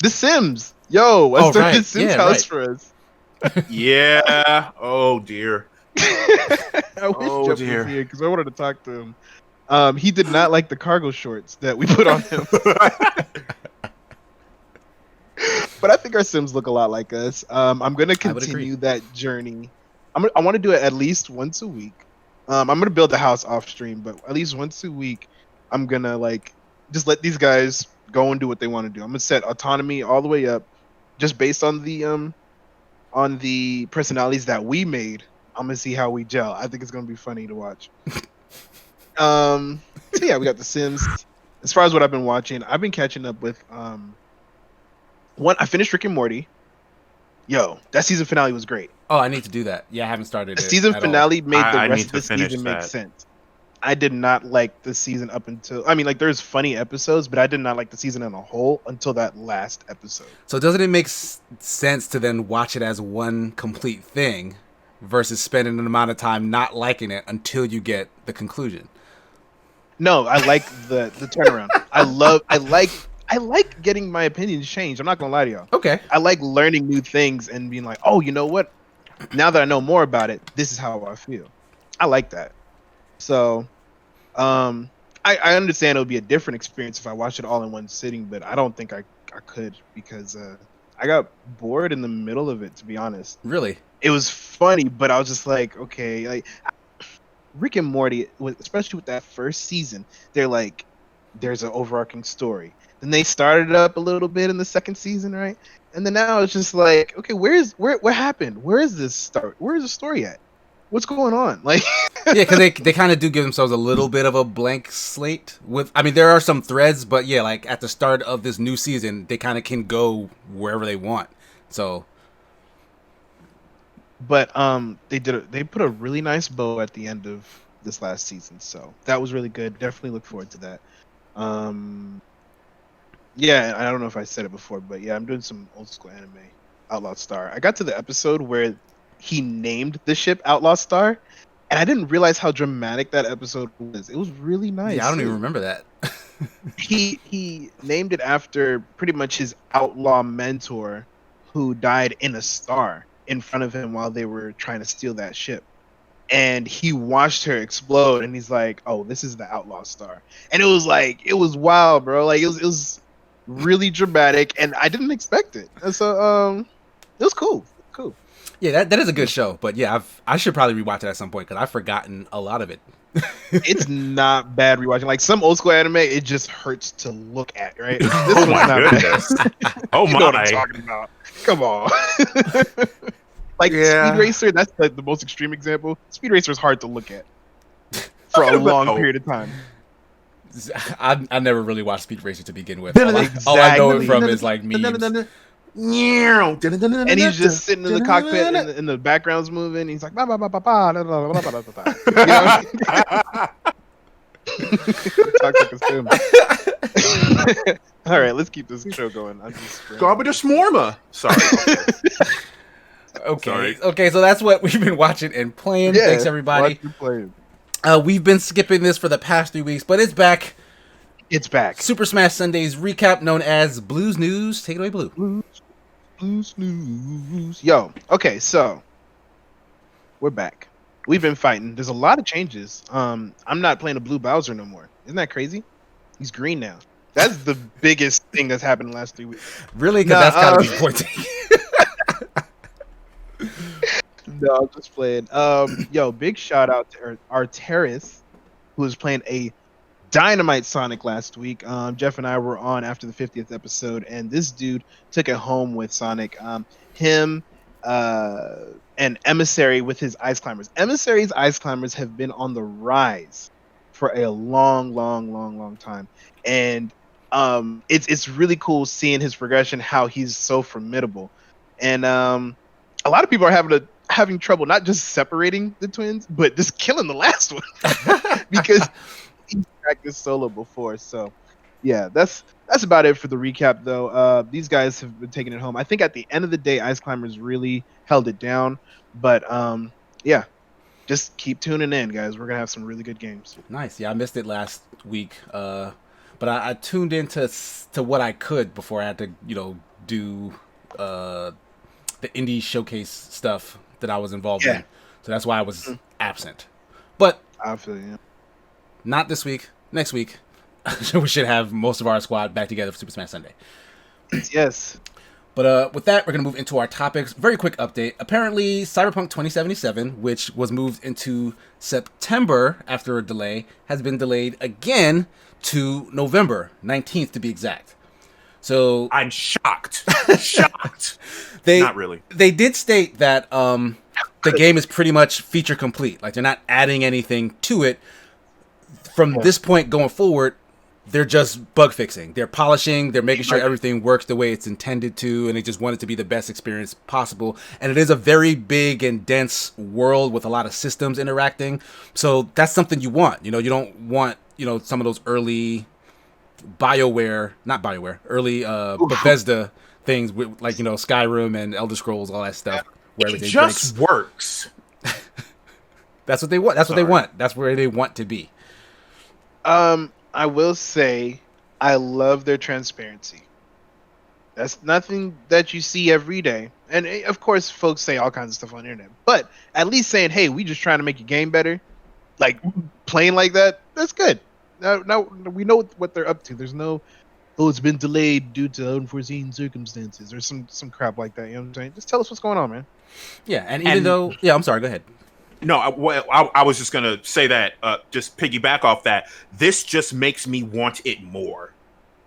Sims. Yo, I started Sims House for us. Yeah. Oh dear. I wish Jeff was here because I wanted to talk to him. He did not like the cargo shorts that we put on him. But I think our Sims look a lot like us. I'm going to continue that journey. I want to do it at least once a week. I'm going to build a house off stream, but at least once a week, I'm going to just let these guys go and do what they want to do. I'm going to set autonomy all the way up just based on the personalities that we made. I'm going to see how we gel. I think it's going to be funny to watch. So yeah, we got The Sims. As far as what I've been watching, I've been catching up with I finished Rick and Morty. Yo, that season finale was great. Oh, I need to do that. Yeah, I haven't started the season finale made the rest of the season make sense. I did not like the season up until there's funny episodes, but I did not like the season on a whole until that last episode. So doesn't it make sense to then watch it as one complete thing versus spending an amount of time not liking it until you get the conclusion? No, I like the turnaround. I like getting my opinions changed. I'm not gonna lie to y'all. Okay. I like learning new things and being like, oh, you know what? Now that I know more about it, this is how I feel. I like that. So, I understand it would be a different experience if I watched it all in one sitting, but I don't think I could because I got bored in the middle of it, to be honest. Really? It was funny, but I was just like, okay, Rick and Morty, especially with that first season, they're like, there's an overarching story. Then they started it up a little bit in the second season, right? And then now it's just like, okay, what happened? Where is this start? Where is the story at? What's going on? Yeah, because they kind of do give themselves a little bit of a blank slate. There are some threads, but yeah, at the start of this new season, they kind of can go wherever they want. So, but they put a really nice bow at the end of this last season, so that was really good. Definitely look forward to that. Yeah, I don't know if I said it before, but yeah, I'm doing some old school anime. Outlaw Star. I got to the episode where he named the ship Outlaw Star, and I didn't realize how dramatic that episode was. It was really nice. Yeah, I don't even remember that. He named it after pretty much his outlaw mentor who died in a star in front of him while they were trying to steal that ship. And he watched her explode, and he's like, "Oh, this is the Outlaw Star." And it was wild, bro. It was really dramatic, and I didn't expect it. And so, it was cool. Cool. Yeah, that is a good show. But yeah, I should probably rewatch it at some point because I've forgotten a lot of it. It's not bad rewatching. Some old school anime, it just hurts to look at, right? This oh my goodness! Oh you know what I'm talking about. Come on. Speed Racer, that's the most extreme example. Speed Racer is hard to look at for a long period of time. I never really watched Speed Racer to begin with. All I know it from is memes. And he's just sitting in the cockpit and the background's moving. He's like, ba ba ba ba ba. All right, let's keep this show going. I'm just Garbage Smorma. Sorry. Okay, so that's what we've been watching and playing. Yeah, thanks everybody. We've been skipping this for the past 3 weeks, but it's back. It's back. Super Smash Sundays recap known as Blues News. Take it away, Blue. Blues News. Yo, okay, so we're back. We've been fighting. There's a lot of changes. I'm not playing a blue Bowser no more. Isn't that crazy? He's green now. That's the biggest thing that's happened in the last 3 weeks. Really? Because that's gotta be pointing. No, I'm just playing. Yo, big shout out to our Terrence, who was playing a dynamite Sonic last week. Jeff and I were on after the 50th episode, and this dude took it home with Sonic. Him and Emissary with his Ice Climbers. Emissary's Ice Climbers have been on the rise for a long time, and it's really cool seeing his progression, how he's so formidable, and a lot of people are having trouble not just separating the twins, but just killing the last one. because he's practiced solo before. So, yeah, that's about it for the recap, though. These guys have been taking it home. I think at the end of the day, Ice Climbers really held it down. But yeah, just keep tuning in, guys. We're gonna have some really good games. Nice. Yeah, I missed it last week, but I tuned into what I could before I had to, do the indie showcase stuff that I was involved in. So that's why I was absent. But I feel you. Not this week. Next week, we should have most of our squad back together for Super Smash Sunday. Yes. But with that, we're going to move into our topics. Very quick update. Apparently, Cyberpunk 2077, which was moved into September after a delay, has been delayed again to November 19th to be exact. So I'm shocked. Shocked. Not really. They did state that the game is pretty much feature complete. Like, they're not adding anything to it. From this point going forward, they're just bug fixing. They're polishing. They're making sure everything works the way it's intended to, and they just want it to be the best experience possible. And it is a very big and dense world with a lot of systems interacting. So that's something you want. You don't want, some of those early early Bethesda things with, like, Skyrim and Elder Scrolls, all that stuff. Where everything just works. That's what they want. That's what they want. That's where they want to be. I will say I love their transparency. That's nothing that you see every day. And of course, folks say all kinds of stuff on the internet. But at least saying, hey, we just trying to make your game better, like playing like that, that's good. Now we know what they're up to. There's no, it's been delayed due to unforeseen circumstances or some crap like that. You know what I'm saying? Just tell us what's going on, man. Yeah, and even though... Yeah, I'm sorry, go ahead. No, I was just going to say that, just piggyback off that. This just makes me want it more,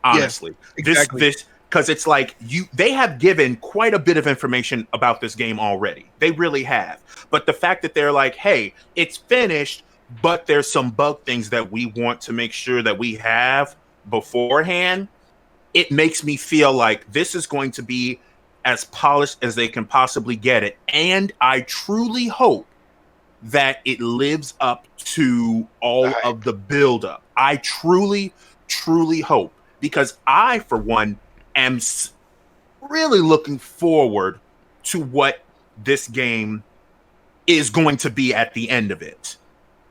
honestly. Yeah, exactly. Because it's like, they have given quite a bit of information about this game already. They really have. But the fact that they're like, hey, it's finished, but there's some bug things that we want to make sure that we have beforehand, it makes me feel like this is going to be as polished as they can possibly get it. And I truly hope that it lives up to all of the buildup. I truly, truly hope, because I, for one, am really looking forward to what this game is going to be at the end of it.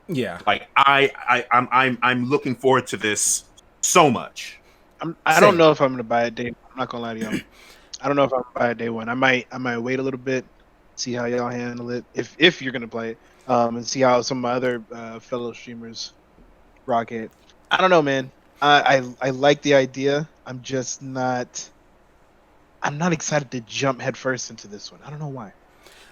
Yeah, like I'm looking forward to this so much. I don't know if I'm gonna buy it day one. I'm not gonna lie to y'all. I don't know if I'm gonna buy it day one. I might wait a little bit, see how y'all handle it if you're gonna play it. And see how some of my other fellow streamers rock it. I don't know, man. I like the idea. I'm just not. I'm not excited to jump headfirst into this one. I don't know why.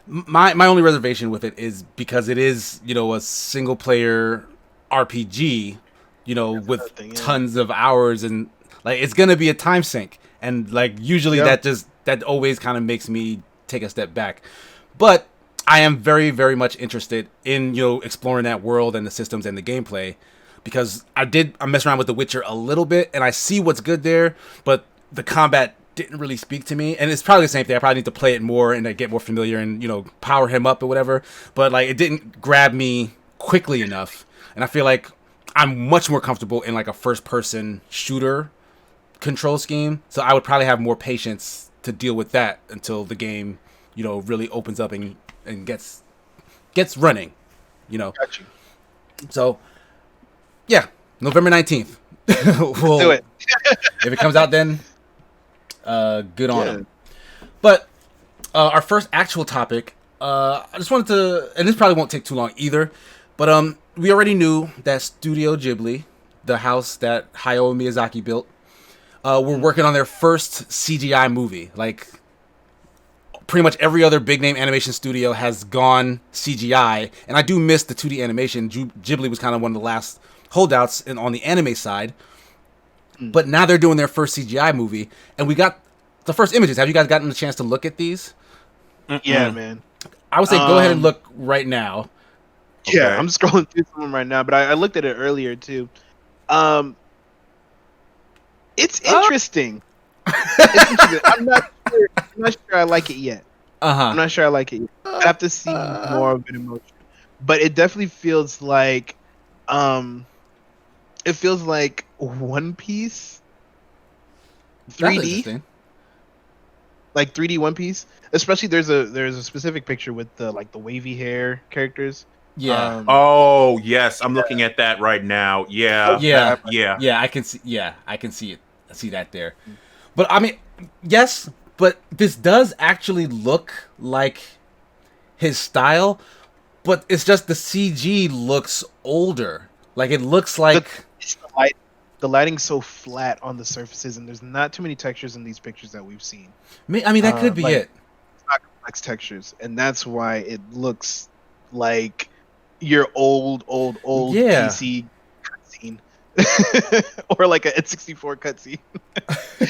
My only reservation with it is because it is, a single player RPG, with tons of hours, and like it's gonna be a time sink, and like usually that always kind of makes me take a step back, but I am very, very much interested in, exploring that world and the systems and the gameplay, because I mess around with The Witcher a little bit, and I see what's good there, but the combat didn't really speak to me. And it's probably the same thing. I probably need to play it more and get more familiar and, power him up or whatever. But like, it didn't grab me quickly enough. And I feel like I'm much more comfortable in like a first person shooter control scheme. So I would probably have more patience to deal with that until the game, really opens up and gets running, Got you. So yeah, November 19th. We'll do it. If it comes out then, good on him. But our first actual topic, I just wanted to, and this probably won't take too long either, but we already knew that Studio Ghibli, the house that Hayao Miyazaki built, were working on their first CGI movie. Like, pretty much every other big name animation studio has gone CGI, and I do miss the 2D animation. Ghibli was kind of one of the last holdouts on the anime side. But now they're doing their first CGI movie, and we got the first images. Have you guys gotten a chance to look at these? Yeah, man. I would say go ahead and look right now. Yeah, okay. I'm scrolling through some of them right now, but I looked at it earlier too. It's interesting. It's interesting. I'm not sure I like it yet. I'm not sure I like it yet. I have to see more of an emotion. But it definitely feels like It feels like One Piece 3D, like 3D One Piece. Especially there's a specific picture with the like the wavy hair characters. Yeah. Oh yes, I'm looking at that right now. Yeah. Yeah. Yeah. Yeah. I can see. Yeah, I can see it. I see that there. But I mean, yes. But this does actually look like his style. But it's just the CG looks older. Like it looks like the lighting's so flat on the surfaces, and there's not too many textures in these pictures that we've seen. I mean, that could be it. It's not complex textures, and that's why it looks like your old PC cutscene, or like a N64 cutscene.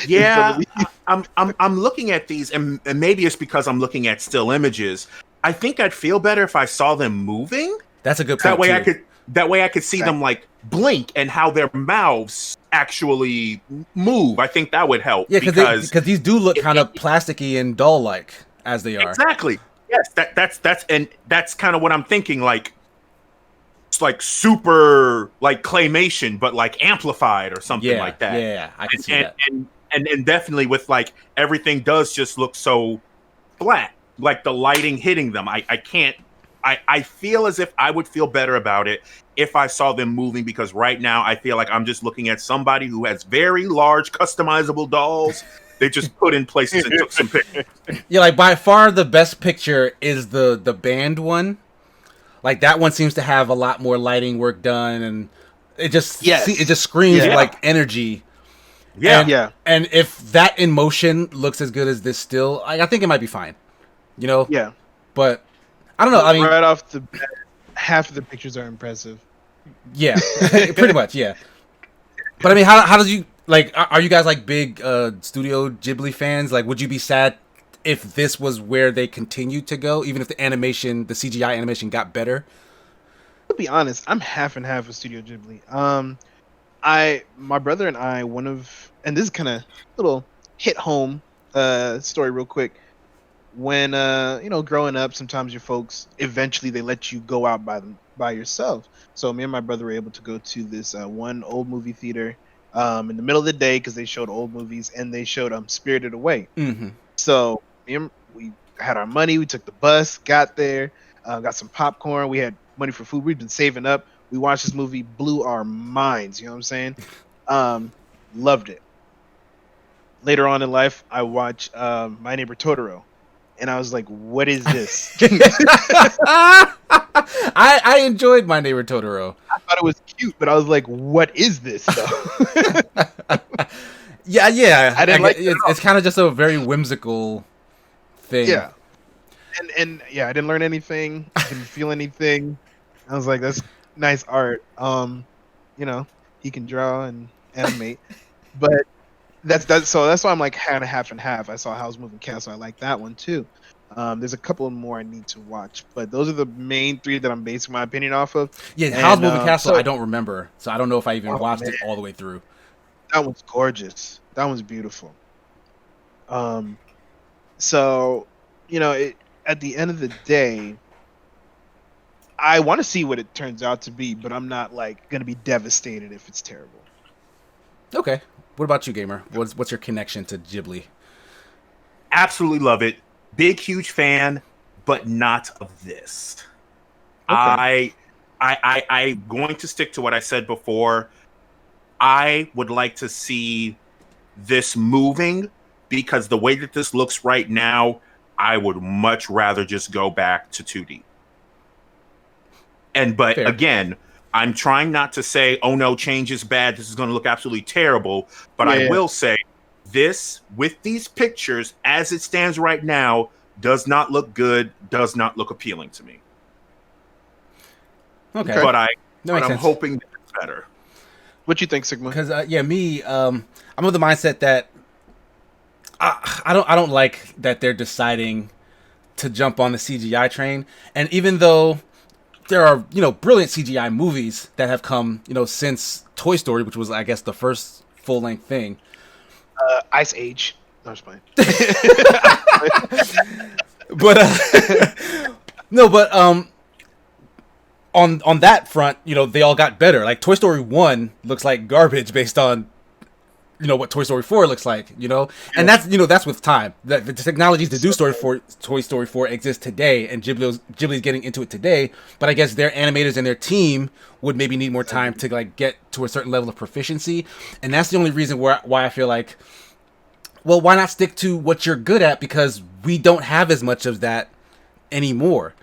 Yeah, I'm looking at these, and maybe it's because I'm looking at still images. I think I'd feel better if I saw them moving. That's a good point. That way I could see them like blink and how their mouths actually move. I think that would help. Yeah, because these do look kind of plasticky and doll-like as they are. Exactly. Yes, that's kind of what I'm thinking. Like it's like super like claymation, but like amplified or something like that. Yeah, I can see that. And definitely with like everything does just look so flat. Like the lighting hitting them. I feel as if I would feel better about it if I saw them moving, because right now I feel like I'm just looking at somebody who has very large customizable dolls they just put in places and took some pictures. Yeah, like by far the best picture is the band one. Like that one seems to have a lot more lighting work done, and it just screams like energy. Yeah, And if that in motion looks as good as this still, I think it might be fine. You know? Yeah. But I don't know. I mean, right off the bat, half of the pictures are impressive. Yeah, pretty much. Yeah. But I mean, how does you like? Are you guys like big Studio Ghibli fans? Like, would you be sad if this was where they continued to go, even if the CGI animation got better? To be honest, I'm half and half with Studio Ghibli. My brother and I, and this is kind of little hit home story real quick. When growing up, sometimes your folks eventually they let you go out by yourself. So me and my brother were able to go to this one old movie theater in the middle of the day because they showed old movies, and they showed Spirited Away. Mm-hmm. So we had our money, we took the bus, got there, got some popcorn, we had money for food, we'd been saving up. We watched this movie, blew our minds, you know what I'm saying? Loved it. Later on in life, I watched My Neighbor Totoro. And I was like, what is this? I enjoyed My Neighbor Totoro. I thought it was cute, but I was like, what is this, though? Yeah. I didn't like it. It's kind of just a very whimsical thing. Yeah. And yeah, I didn't learn anything. I didn't feel anything. I was like, that's nice art. He can draw and animate. But that's why I'm like half and half. I saw Howl's Moving Castle. I like that one too. There's a couple more I need to watch, but those are the main three that I'm basing my opinion off of. Yeah, Howl's Moving Castle. I don't remember, so I don't know if I even watched it all the way through. That one's gorgeous. That one's beautiful. So at the end of the day, I want to see what it turns out to be, but I'm not like gonna be devastated if it's terrible. Okay. What about you, Gamer? What's your connection to Ghibli? Absolutely love it. Big, huge fan, but not of this. Okay. I'm going to stick to what I said before. I would like to see this moving, because the way that this looks right now, I would much rather just go back to 2D. But Fair. Again, I'm trying not to say, oh no, change is bad, this is going to look absolutely terrible. But I will say, this, with these pictures, as it stands right now, does not look good, does not look appealing to me. Okay. But I'm hoping that it's better. What you think, Sigma? Because me, I'm of the mindset that I don't like that they're deciding to jump on the CGI train, and even though there are brilliant CGI movies that have come since Toy Story, which was I guess the first full length thing. Ice Age. No, I'm just playing. But on that front, they all got better. Like Toy Story 1 looks like garbage based on what Toy Story 4 looks like, and that's with time. The technologies to do Toy Story 4 exist today, and Ghibli's getting into it today. But I guess their animators and their team would maybe need more time to like get to a certain level of proficiency, and that's the only reason why I feel like, well, why not stick to what you're good at, because we don't have as much of that anymore.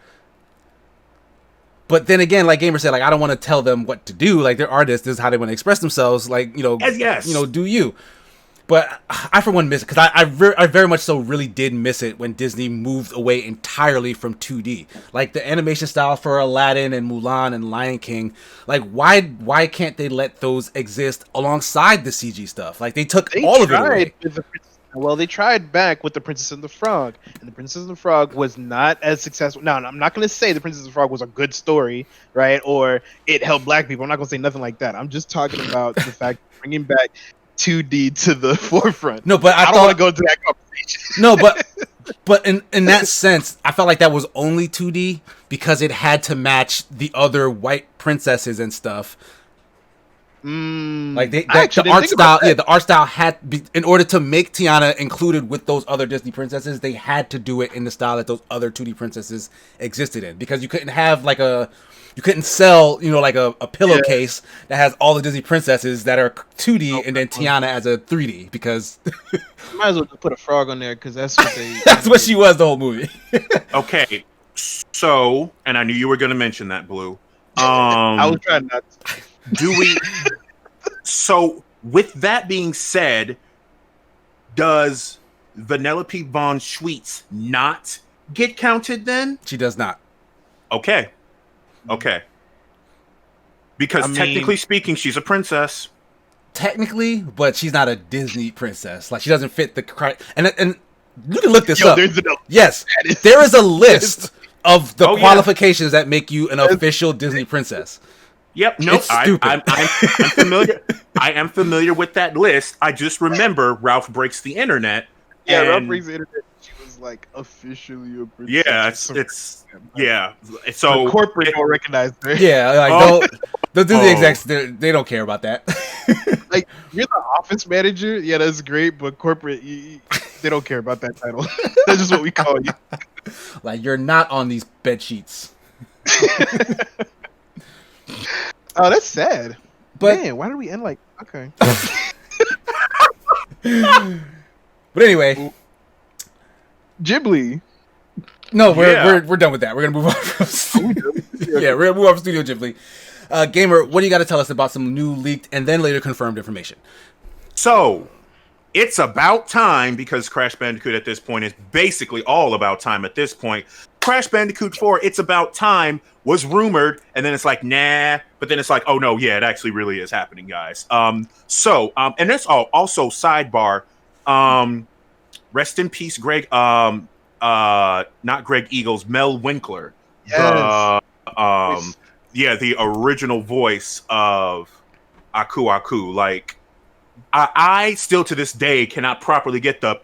But then again, like Gamer said, like I don't want to tell them what to do. Like they're artists, this is how they want to express themselves. Like yes. Do you? But I for one miss it, because I very much so really did miss it when Disney moved away entirely from 2D. Like the animation style for Aladdin and Mulan and Lion King. Like why can't they let those exist alongside the CG stuff? Like they took all of it away. Well, they tried back with The Princess and the Frog, and The Princess and the Frog was not as successful. Now, I'm not going to say The Princess and the Frog was a good story, right? Or it helped black people. I'm not going to say nothing like that. I'm just talking about the fact of bringing back 2D to the forefront. No, but I don't want to go into that conversation. No, but in that sense, I felt like that was only 2D because it had to match the other white princesses and stuff. Like the art style, the art style in order to make Tiana included with those other Disney princesses, they had to do it in the style that those other 2D princesses existed in, because you couldn't have you couldn't sell like a pillowcase that has all the Disney princesses that are 2D and then Tiana as a 3D, because you might as well just put a frog on there, because that's what they that's what she was the whole movie. Okay, so, and I knew you were going to mention that, Blue. I was trying not to. So with that being said, does Vanellope von Schweetz not get counted then? She does not. Okay. Because technically speaking, she's a princess. Technically, but she's not a Disney princess. Like she doesn't fit the and you can look this up. Yes, there is a list of the qualifications that make you an official Disney princess. Yep, no, I'm familiar. I am familiar with that list. I just remember Ralph Breaks the Internet. Yeah, Ralph Breaks the Internet. She was like officially a princess. Yeah, So the corporate don't recognize her. Yeah, like the Disney execs, they don't care about that. Like you're the office manager. Yeah, that's great, but corporate, they don't care about that title. That's just what we call you. Like you're not on these bed sheets. Oh, that's sad. But man, why did we end like okay? But anyway, Ghibli. No, we're done with that. We're gonna move on from we're gonna move on from Studio Ghibli. Gamer, what do you got to tell us about some new leaked and then later confirmed information? So it's about time, because Crash Bandicoot at this point is basically all about time at this point. Crash Bandicoot 4, It's About Time, was rumored, and then it's like, nah, but then it's like, oh no, yeah, it actually really is happening, guys. And that's also sidebar, rest in peace, Greg, not Greg Eagles, Mel Winkler. Yes. The original voice of Aku Aku. Like, I still to this day cannot properly get the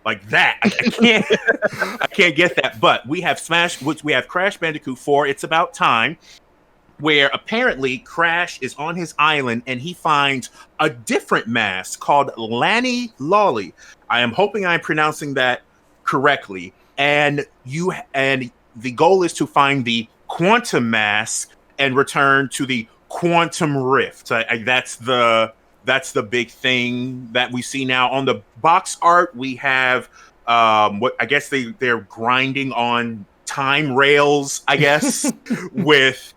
like that. I can't. I can't get that. But we have Crash Bandicoot 4, It's About Time, where apparently Crash is on his island and he finds a different mask called Lani Lolly. I am hoping I'm pronouncing that correctly. And the goal is to find the quantum mask and return to the quantum rift. That's the big thing that we see now on the box art. We have what I guess they're grinding on time rails, I guess, with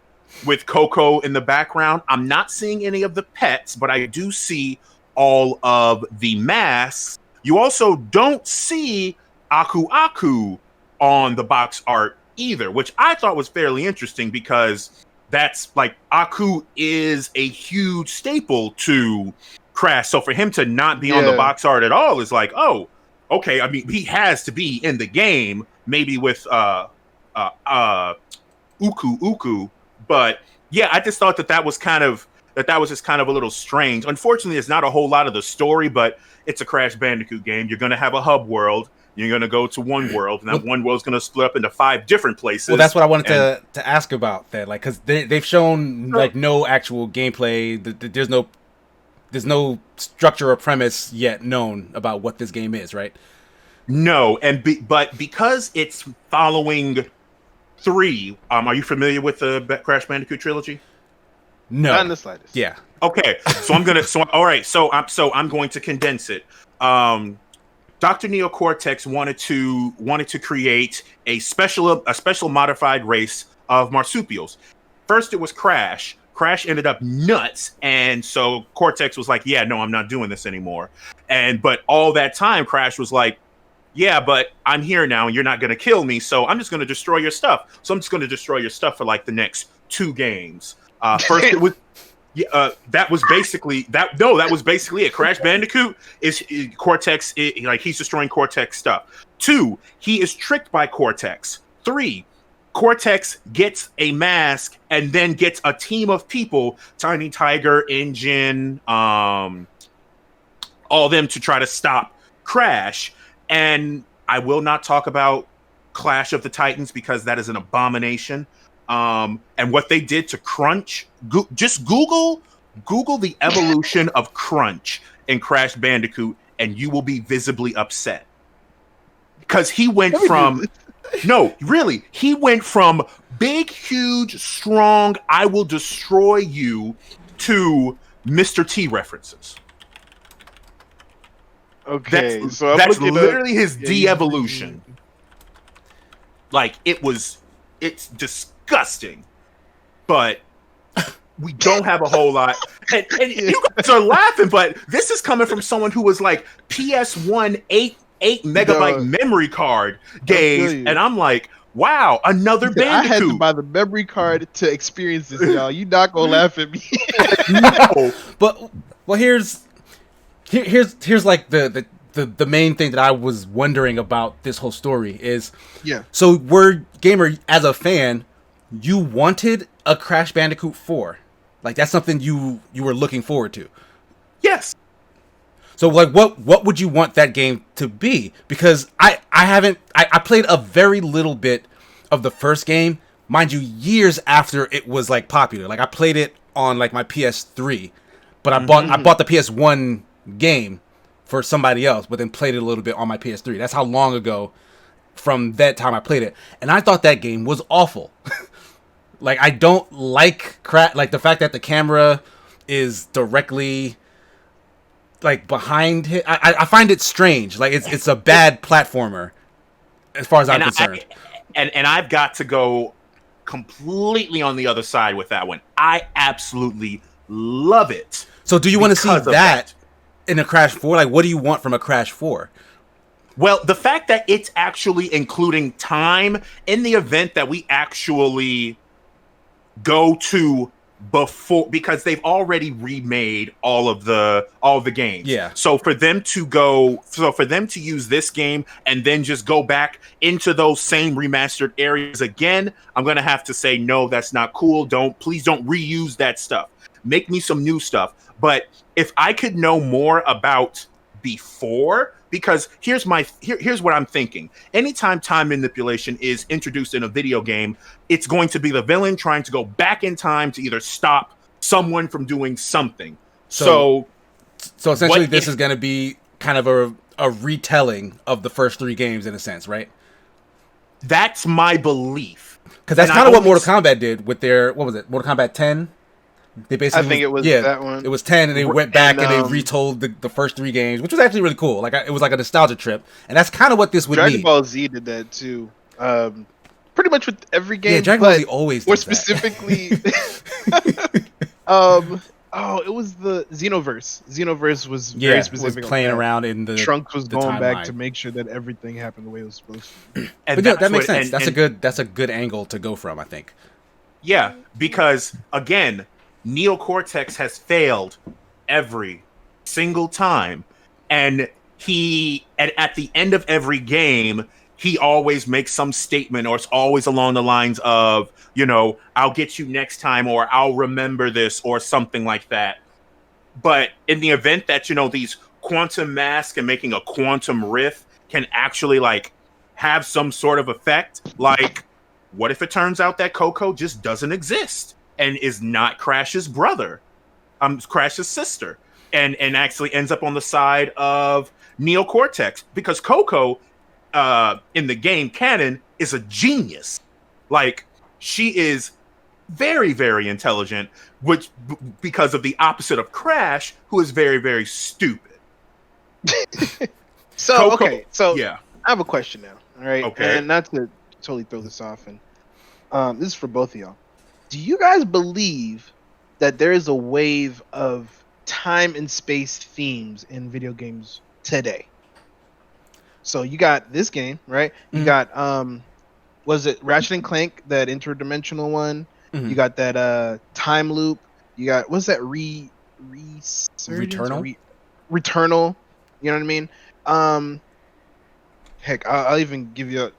Coco in the background. I'm not seeing any of the pets, but I do see all of the masks. You also don't see Aku Aku on the box art either, which I thought was fairly interesting, because that's like Aku is a huge staple to Crash. So for him to not be on the box art at all is like, oh, okay. I mean, he has to be in the game, maybe with Uku. But yeah, I just thought that was just kind of a little strange. Unfortunately, it's not a whole lot of the story, but it's a Crash Bandicoot game. You're going to have a hub world. You're going to go to one world, and that one world's going to split up into 5 different places. Well, that's what I wanted to ask about that. Like, because they've shown like no actual gameplay. There's no structure or premise yet known about what this game is, right? No, but because it's following 3, are you familiar with the Crash Bandicoot trilogy? No, not in the slightest. Yeah. Okay, so I'm going to condense it. Dr. Neocortex wanted to create a special modified race of marsupials. First, it was Crash. Crash ended up nuts, and so Cortex was like, "Yeah, no, I'm not doing this anymore." But all that time, Crash was like, "Yeah, but I'm here now, and you're not going to kill me, so I'm just going to destroy your stuff. So I'm just going to destroy your stuff for like the next 2 games." First, it was. That was basically that. No, that was basically it. Crash Bandicoot is Cortex. Like he's destroying Cortex stuff. 2, he is tricked by Cortex. 3, Cortex gets a mask and then gets a team of people: Tiny Tiger, Engine, all them to try to stop Crash. And I will not talk about Clash of the Titans because that is an abomination. And what they did to Crunch, just Google the evolution of Crunch in Crash Bandicoot, and you will be visibly upset. Because he went from he went from big, huge, strong, I will destroy you, to Mr. T references. Okay, that's literally his de-evolution. Like it's disgusting, but we don't have a whole lot. And you guys are laughing, but this is coming from someone who was like PS1 8 megabyte memory card days, and I'm like, wow, another Bandicoot. I had to buy the memory card to experience this, y'all. You not gonna laugh at me? No, but here's like the main thing that I was wondering about this whole story is, so Gamer, as a fan, you wanted a Crash Bandicoot 4. Like, that's something you were looking forward to. Yes. So, like, what would you want that game to be? Because I played a very little bit of the first game, mind you, years after it was, like, popular. Like, I played it on, like, my PS3, but I bought the PS1 game for somebody else, but then played it a little bit on my PS3. That's how long ago from that time I played it. And I thought that game was awful. Like, I don't like the fact that the camera is directly like behind it. I find it strange. Like, it's a bad platformer as far as I'm concerned. And I've got to go completely on the other side with that one. I absolutely love it. So do you want to see that in a Crash 4? Like, what do you want from a Crash 4? Well, the fact that it's actually including time in the event that we actually go to before, because they've already remade all of the games. Yeah. So for them to use this game and then just go back into those same remastered areas again, I'm gonna have to say no, that's not cool. Please don't reuse that stuff. Make me some new stuff. But if I could know more about before, because here's what I'm thinking. Anytime time manipulation is introduced in a video game, it's going to be the villain trying to go back in time to either stop someone from doing something. So essentially this is going to be kind of a retelling of the first 3 games in a sense, right? That's my belief. Because that's kind of what Mortal Kombat did with their, what was it, Mortal Kombat 10? They basically, I think it was that one. It was 10, and they went back and they retold the first 3 games, which was actually really cool. Like, it was like a nostalgia trip, and that's kind of what this would be. Dragon Ball Z did that too. Pretty much with every game. Yeah, Dragon Ball Z always. More specifically, it was the Xenoverse. Xenoverse was very specific. Was playing around in the Trunks was going timeline. Back to make sure that everything happened the way it was supposed to. But yeah, that makes sense. That's a good angle to go from, I think. Yeah, because again, Neocortex has failed every single time, and at the end of every game, he always makes some statement, or it's always along the lines of, I'll get you next time, or I'll remember this, or something like that. But in the event that, these quantum masks and making a quantum rift can actually like have some sort of effect. Like, what if it turns out that Coco just doesn't exist and is not Crash's brother, Crash's sister, and actually ends up on the side of Neo Cortex, because Coco in the game canon is a genius. Like, she is very, very intelligent, which because of the opposite of Crash, who is very, very stupid. So Coco, okay, so yeah, I have a question now. All right, okay, and not to totally throw this off, and this is for both of y'all. Do you guys believe that there is a wave of time and space themes in video games today? So you got this game, right? You got was it Ratchet and Clank, that interdimensional one? Mm-hmm. You got that time loop. You got, what's that, Returnal? Returnal. You know what I mean? Heck, I'll even give you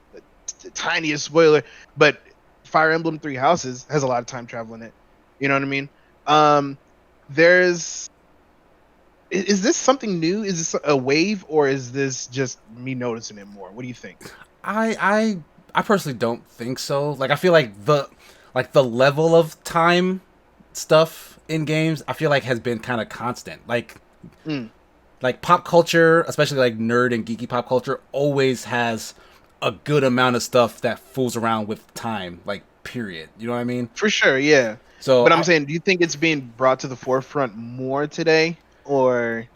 the tiniest spoiler, but Fire Emblem Three Houses has a lot of time travel in it. You know what I mean? Is this something new? Is this a wave, or is this just me noticing it more? What do you think? I personally don't think so. Like, I feel like the level of time stuff in games, I feel like has been kind of constant. Like pop culture, especially like nerd and geeky pop culture, always has a good amount of stuff that fools around with time. Like, period. You know what I mean? For sure, yeah. So, but I'm saying, do you think it's being brought to the forefront more today, or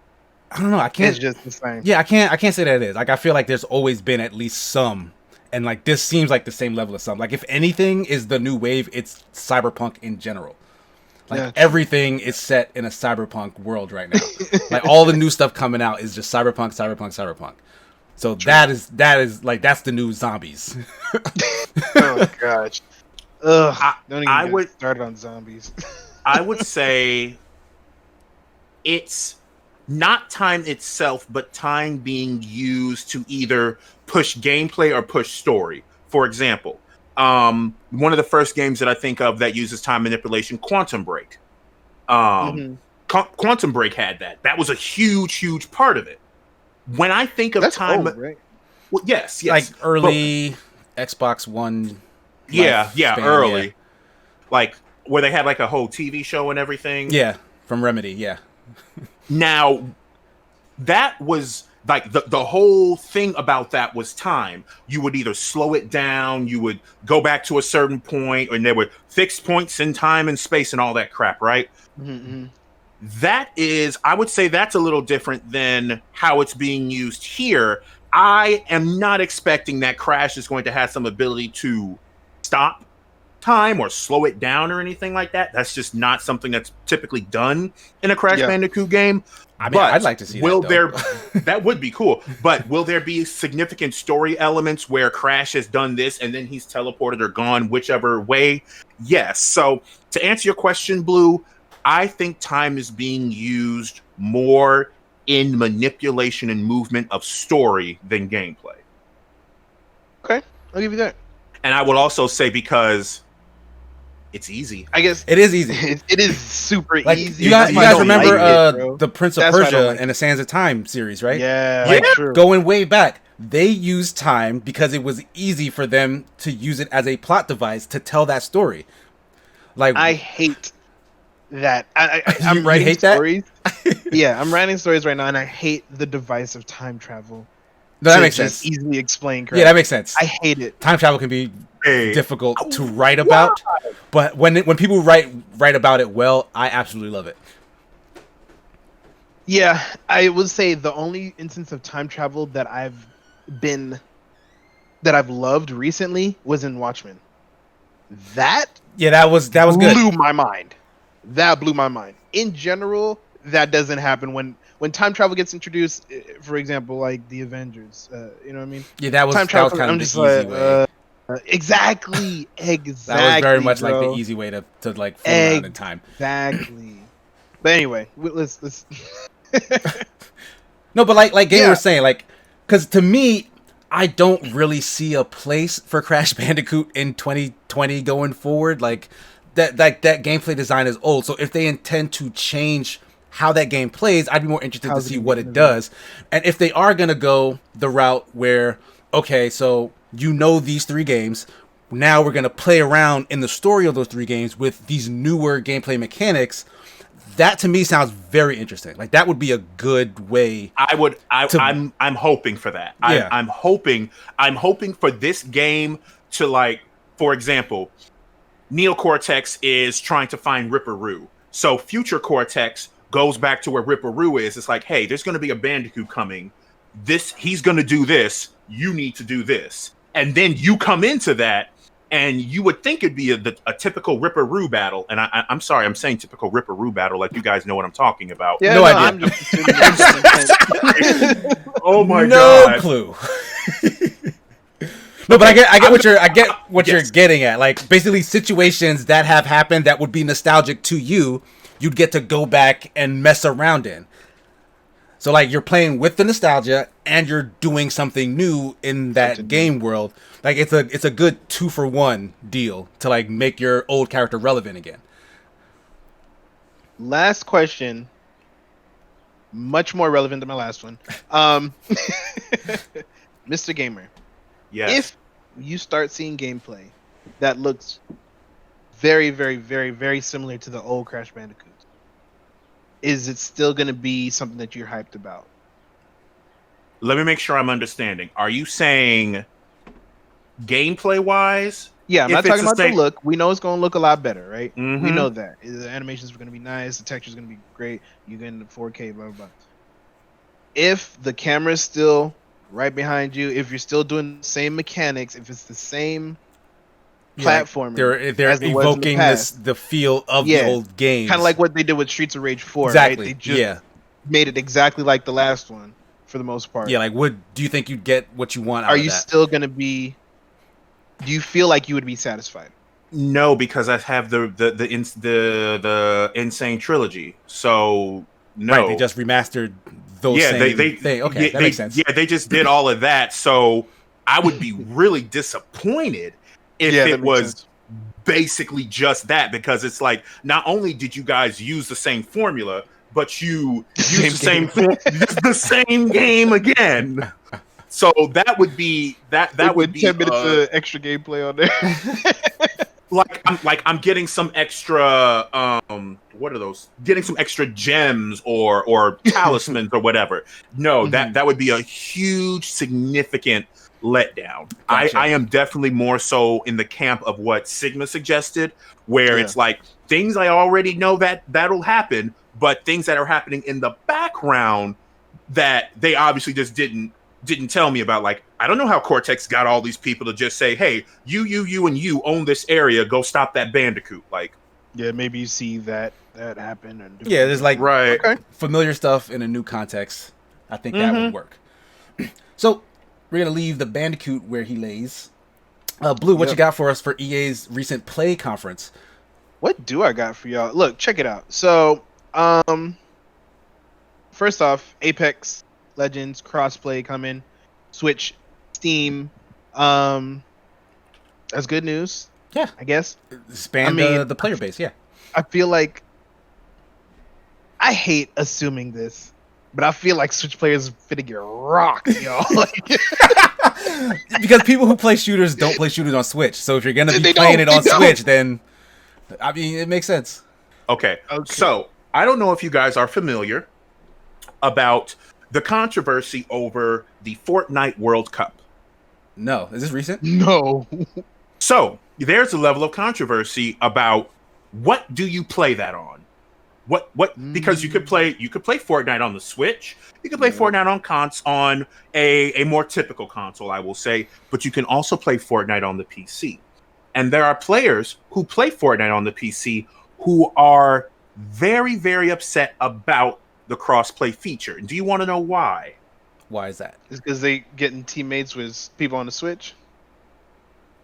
I don't know. I can't. It's just the same. Yeah, I can't say that it is. Like, I feel like there's always been at least some. And, like, this seems like the same level of some. Like, if anything is the new wave, it's cyberpunk in general. Like, everything is set in a cyberpunk world right now. Like, all the new stuff coming out is just cyberpunk. So that is like, that's the new zombies. Oh, gosh. Ugh, don't even I would start on zombies. I would say it's not time itself, but time being used to either push gameplay or push story. For example, one of the first games that I think of that uses time manipulation, Quantum Break. Quantum Break had that. That was a huge part of it. When I think of time, old, right? Well, yes, like early Xbox One. Yeah, span, early. yeah. Like, where they had like a whole TV show and everything. Yeah, from Remedy, yeah. Now, that was like the whole thing about that was time. You would either slow it down, you would go back to a certain point, and there were fixed points in time and space and all that crap, right? Mm-hmm. That is, I would say that's a little different than how it's being used here. I am not expecting that Crash is going to have some ability to stop time or slow it down or anything like that. That's just not something that's typically done in a Crash Bandicoot game. I mean, but I'd like to see that would be cool. But will there be significant story elements where Crash has done this and then he's teleported or gone whichever way? Yes. So to answer your question, Blue, I think time is being used more in manipulation and movement of story than gameplay. Okay, I'll give you that. And I would also say because it's easy. I guess it is easy. It is super like, easy. You guys remember the Prince of Persia and the Sands of Time series, right? Yeah, like, true. Going way back, they used time because it was easy for them to use it as a plot device to tell that story. Like, I hate that. I'm writing stories. Yeah, I'm writing stories right now, and I hate the device of time travel. No, that makes sense. Easily explain. Yeah, that makes sense. I hate it. Time travel can be difficult to write about, but when people write about it well, I absolutely love it. Yeah, I would say the only instance of time travel that I've loved recently was in Watchmen. That was good. Blew my mind. That blew my mind. In general, that doesn't happen when time travel gets introduced. For example, like the Avengers. You know what I mean? Yeah, that was kind of the easy way. Exactly. That was very much like the easy way to like fool around in time. Exactly. But anyway, let's. No, but like Gamer was saying, like, because to me, I don't really see a place for Crash Bandicoot in 2020 going forward. Like that gameplay design is old. So if they intend to change how that game plays. I'd be more interested to see what it does. And if they are going to go the route where, okay, so you know these 3 games, now we're going to play around in the story of those 3 games with these newer gameplay mechanics, that to me sounds very interesting. Like that would be a good way. I'm hoping for that. Yeah. I'm hoping for this game to, like, for example, Neocortex is trying to find Ripperoo. So Future Cortex goes back to where Ripperoo is. It's like, hey, there's going to be a Bandicoot coming. He's going to do this. You need to do this. And then you come into that, and you would think it'd be a typical Ripperoo battle. And I'm sorry, I'm saying typical Ripperoo battle, like you guys know what I'm talking about. Yeah, no idea. I'm just Oh my god, no clue. No, but I get what you're getting at. Like basically situations that have happened that would be nostalgic to you, you'd get to go back and mess around in. So like you're playing with the nostalgia and you're doing something new in that game world. Like it's a good 2-for-1 deal to like make your old character relevant again. Last question, much more relevant than my last one. Mr. Gamer. Yes. If you start seeing gameplay that looks very, very, very, very similar to the old Crash Bandicoot, is it still going to be something that you're hyped about? Let me make sure I'm understanding. Are you saying gameplay-wise? Yeah, I'm not talking about the look. We know it's going to look a lot better, right? Mm-hmm. We know that. The animations are going to be nice. The texture's going to be great. You get into 4K, blah, blah, blah. If the camera's still right behind you, if you're still doing the same mechanics, if it's the same platforming, they're evoking the feel of the old games, kind of like what they did with Streets of Rage 4. Exactly. Right? They just made it exactly like the last one for the most part. Yeah, like do you think you'd get what you want out Are of you that? still going to be? Do you feel like you would be satisfied? No, because I have the Insane Trilogy. So no, right, they just remastered those. Yeah, thing. Okay, that makes sense. Yeah, they just did all of that. So I would be really disappointed if it was basically just that, because it's like not only did you guys use the same formula, but you used the same game again. So that would be that would be 10 minutes of extra gameplay on there. I'm getting some extra what are those? Getting some extra gems or talismans or whatever. No, that would be a huge significant letdown. Gotcha. I am definitely more so in the camp of what Sigma suggested, where it's like things I already know that'll happen, but things that are happening in the background that they obviously just didn't tell me about. Like, I don't know how Cortex got all these people to just say, hey, you and you own this area, go stop that Bandicoot. Like, yeah, maybe you see that happen. And there's like familiar stuff in a new context. I think that would work. So we're gonna leave the Bandicoot where he lays. Blue, what you got for us for EA's recent Play conference? What do I got for y'all? Look, check it out. So, first off, Apex Legends crossplay coming, Switch, Steam. That's good news. Yeah, I guess. Expand the player base. Yeah, I feel like I hate assuming this, but I feel like Switch players are finna get rocked, y'all. Because people who play shooters don't play shooters on Switch. So if you're gonna be playing it on Switch, then I mean it makes sense. Okay. So I don't know if you guys are familiar about the controversy over the Fortnight World Cup. No. Is this recent? No. So there's a level of controversy about what do you play that on? Because you could play Fortnite on the Switch, you could play Fortnite on a more typical console, I will say, but you can also play Fortnite on the PC. And there are players who play Fortnite on the PC who are very, very upset about the cross-play feature. Do you want to know why? Why is that? It's because they getting teammates with people on the Switch?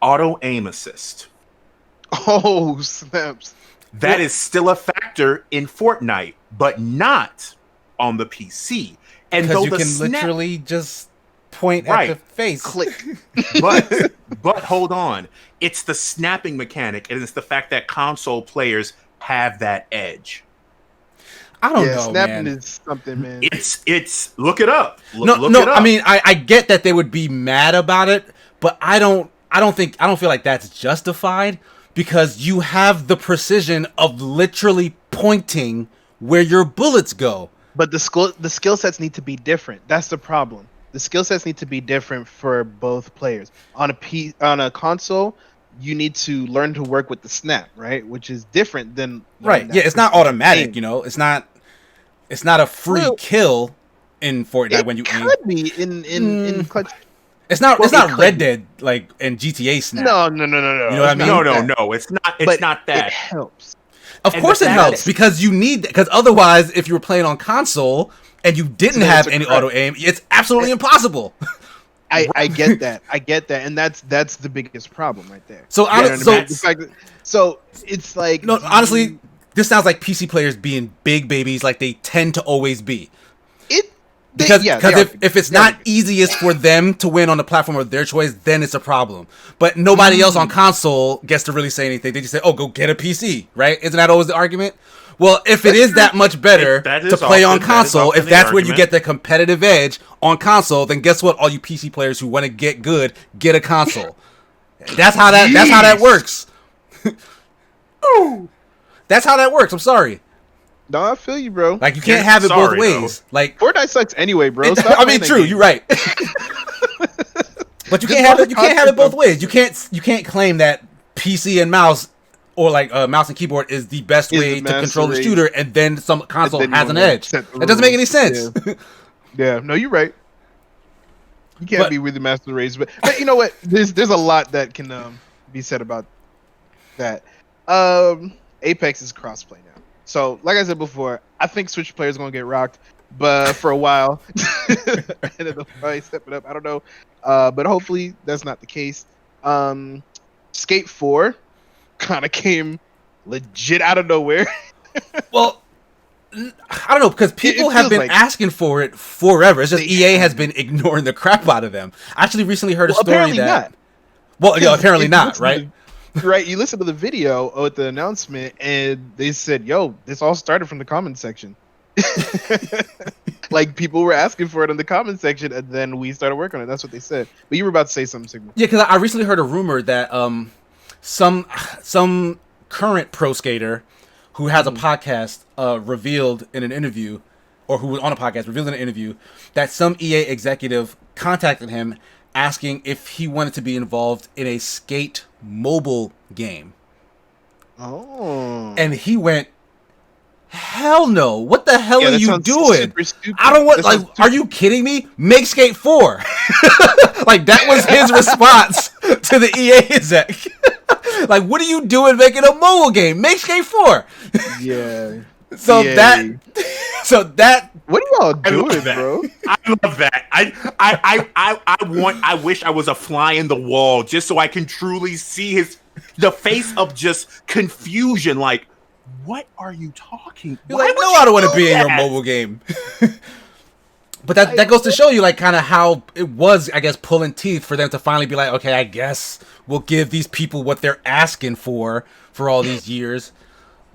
Auto aim assist. Oh, snaps. That is still a factor in Fortnite, but not on the PC. And because you can literally just point at the face. Click. But hold on. It's the snapping mechanic, and it's the fact that console players have that edge. I don't know, snapping man. is something, man. It's look it up. Look it up. I mean, I get that they would be mad about it, but I don't feel like that's justified because you have the precision of literally pointing where your bullets go. But the skill sets need to be different. That's the problem. The skill sets need to be different for both players. On a console, you need to learn to work with the snap, right? Which is different than right. Yeah, it's not automatic. You know, it's not a free kill in Fortnite when you aim. It could be in clutch. It's not Red Dead like in GTA snap. No. You know what I mean? No. It's not. It's not that. It helps. Of course it helps because you need because otherwise, if you were playing on console and you didn't have any auto aim, it's absolutely impossible. I get that. And that's the biggest problem right there. So it's like honestly, this sounds like PC players being big babies like they tend to always be. Because if it's not easiest for them to win on the platform of their choice, then it's a problem. But nobody else on console gets to really say anything. They just say, "Oh, go get a PC," right? Isn't that always the argument? Well, if it is that much better to play on console, if that's where you get the competitive edge on console, then guess what? All you PC players who want to get good, get a console. That's how that works. That's how that works. I'm sorry. No, I feel you, bro. Like you can't have it both ways. Though. Like Fortnite sucks anyway, bro. I mean, true. You're right. But you can't have it. You can't have it both ways. You can't claim that PC and mouse or like mouse and keyboard is the best way to control the shooter, and then some console has an edge. It doesn't make any sense. Yeah. No, you're right. You can't be with the master race, but you know what? There's a lot that can be said about that. Apex is crossplay now. So, like I said before, I think Switch players are going to get rocked, but for a while, and then they'll probably step it up. I don't know, but hopefully that's not the case. Skate 4 kind of came legit out of nowhere. Well, I don't know, because people have been asking for it forever. It's just EA has been ignoring the crap out of them. I actually recently heard a story that... Well, yeah, apparently not, right? Right, you listen to the video with the announcement, and they said, "Yo, this all started from the comment section." Like people were asking for it in the comment section, and then we started working on it. That's what they said. But you were about to say something, Sigma. Yeah, because I recently heard a rumor that some current pro skater who has a podcast revealed in an interview, or who was on a podcast revealed in an interview, that some EA executive contacted him asking if he wanted to be involved in a skate mobile game. Oh. And he went, "Hell no. What the hell are you doing? I don't want, like, are you kidding me? Make Skate 4." Like, that was his response to the EA exec. Like, what are you doing making a mobile game? Make Skate 4. Yeah. So that what are y'all doing, bro? I love that. I wish I was a fly in the wall just so I can truly see the face of just confusion. Like, what are you talking? You're like, no, I don't want to be in your mobile game. But that goes to show you, like, kind of how it was, I guess, pulling teeth for them to finally be like, okay, I guess we'll give these people what they're asking for all these years.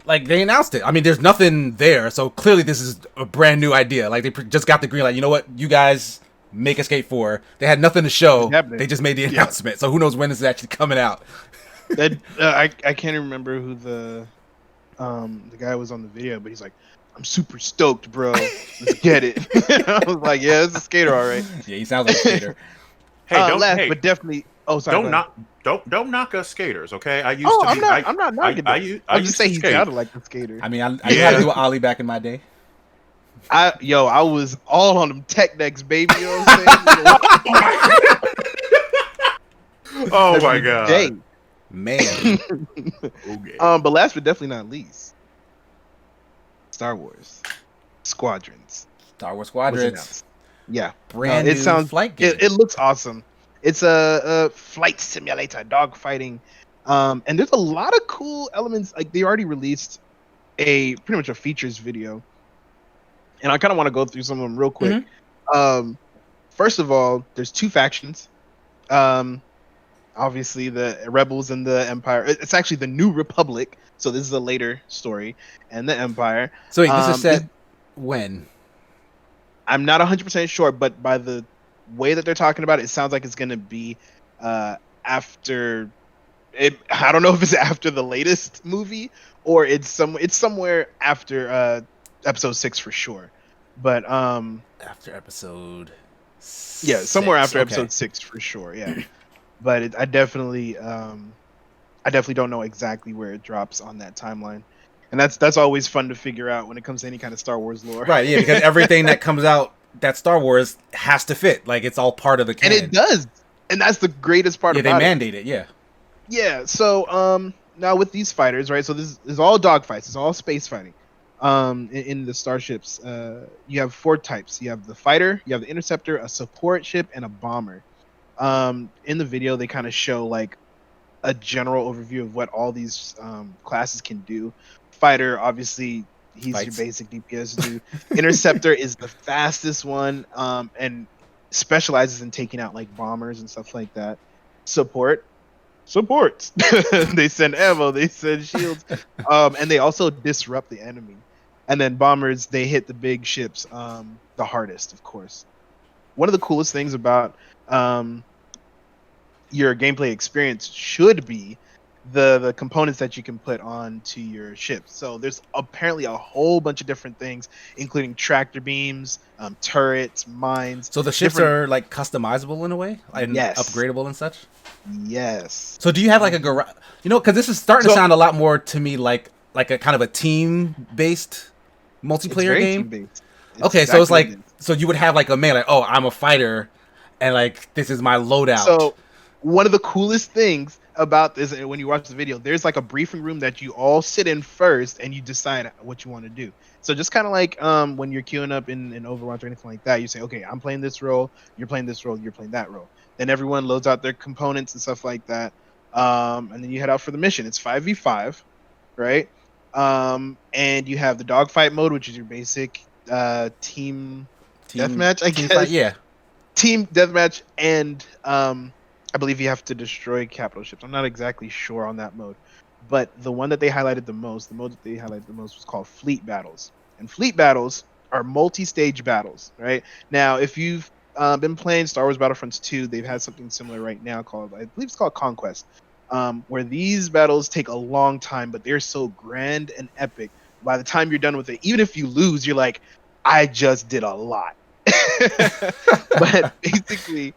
Like, they announced it. I mean, there's nothing there, so clearly this is a brand new idea. Like, they just got the green light. You know what? You guys make a Skate 4. They had nothing to show. They just made the announcement. So who knows when this is actually coming out. I can't even remember who the guy was on the video, but he's like, "I'm super stoked, bro. Let's get it." I was like, "Yeah, it's a skater, all right." Yeah, he sounds like a skater. But definitely. Oh, sorry. Don't knock us skaters, okay? I'm not knocking. I just say he sounded like a skater. I mean, I had to do an ollie back in my day. I was all on them tech decks, baby. You know what I'm saying? Oh my god, day. Man. Okay. But last but definitely not least, Star Wars Squadrons. Star Wars Squadrons. Yeah, brand new flight game. It looks awesome. It's a flight simulator, dogfighting, and there's a lot of cool elements. Like, they already released pretty much a features video, and I kind of want to go through some of them real quick. Mm-hmm. First of all, there's two factions. obviously the rebels and the Empire. It's actually the New Republic, so this is a later story, and the Empire. So wait, this is set when? I'm not 100% sure, but by the way that they're talking about it, it sounds like it's going to be after it. I don't know if it's after the latest movie or it's somewhere after episode 6 for sure. But after episode 6. Yeah, somewhere after episode 6 for sure. Yeah. But I definitely don't know exactly where it drops on that timeline. And that's always fun to figure out when it comes to any kind of Star Wars lore. Right, yeah, because everything that comes out that Star Wars has to fit. Like, it's all part of the canon. And it does. And that's the greatest part about it. Yeah, they mandate it, yeah. Yeah, so now with these fighters, right? So this is all dogfights. It's all space fighting. In the starships, you have 4 types. You have the fighter, you have the interceptor, a support ship, and a bomber. In the video, they kind of show like a general overview of what all these classes can do. Fighter, obviously, he's your basic DPS dude. Interceptor is the fastest one, and specializes in taking out like bombers and stuff like that. Supports. They send ammo, they send shields, and they also disrupt the enemy. And then bombers, they hit the big ships the hardest, of course. One of the coolest things about your gameplay experience should be the components that you can put onto your ships. So there's apparently a whole bunch of different things, including tractor beams, turrets, mines. So the ships are like customizable in a way, and upgradable and such. Yes. So do you have like a garage? You know, because this is starting to sound a lot more to me like a kind of a team-based multiplayer game. Team-based. Okay, so it's like so you would have like a man like, oh, I'm a fighter, and like this is my loadout. So one of the coolest things about this, when you watch the video, there's like a briefing room that you all sit in first and you decide what you want to do. So just kind of like when you're queuing up in Overwatch or anything like that, you say, okay, I'm playing this role, you're playing this role, you're playing that role. Then everyone loads out their components and stuff like that, and then you head out for the mission. It's 5v5, right? And you have the dogfight mode, which is your basic team deathmatch, I guess. Yeah. Team deathmatch, and I believe you have to destroy capital ships. I'm not exactly sure on that mode, but the one that they highlighted the most, was called Fleet Battles. And Fleet Battles are multi-stage battles, right? Now, if you've been playing Star Wars Battlefronts 2, they've had something similar right now called, I believe it's called Conquest, where these battles take a long time, but they're so grand and epic. By the time you're done with it, even if you lose, you're like, I just did a lot. But basically,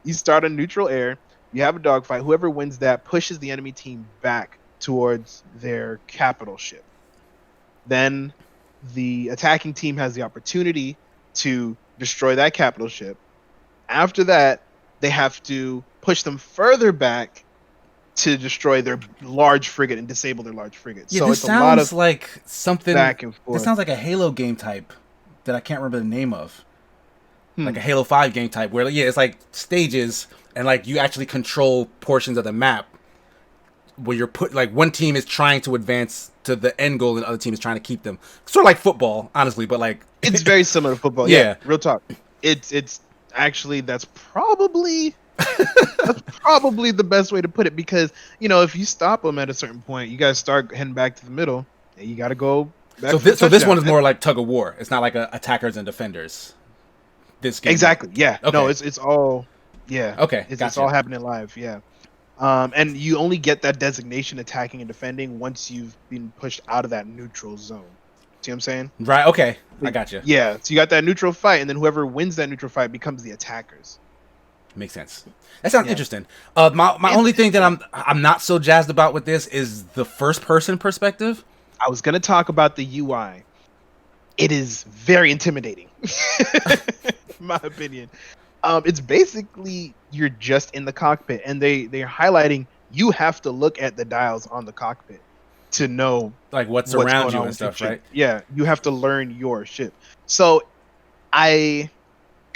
you start on neutral air, you have a dogfight. Whoever wins that pushes the enemy team back towards their capital ship. Then the attacking team has the opportunity to destroy that capital ship. After that, they have to push them further back to destroy their large frigate and disable their large frigate. Yeah, so this it's a lot of like something back and forth. This sounds like a Halo game type that I can't remember the name of. Like a Halo 5 game type where it's like stages and like you actually control portions of the map where you're like one team is trying to advance to the end goal and the other team is trying to keep them. Sort of like football, honestly, but like it's very similar to football. Yeah, real talk. It's actually that's probably the best way to put it, because if you stop them at a certain point, you guys start heading back to the middle and you got to go back. So this one is more like tug of war. It's not like attackers and defenders. This game. Exactly. Yeah. Okay. No, it's all. Yeah. Okay. It's all happening live. Yeah. And you only get that designation attacking and defending once you've been pushed out of that neutral zone. See what I'm saying? Right. Okay. I got you. Yeah. So you got that neutral fight, and then whoever wins that neutral fight becomes the attackers. Makes sense. That sounds interesting. My only thing that I'm not so jazzed about with this is the first person perspective. I was gonna talk about the UI. It is very intimidating. In my opinion. It's basically you're just in the cockpit, and they're highlighting you have to look at the dials on the cockpit to know like what's around you and stuff, right? Yeah, you have to learn your ship. So I'm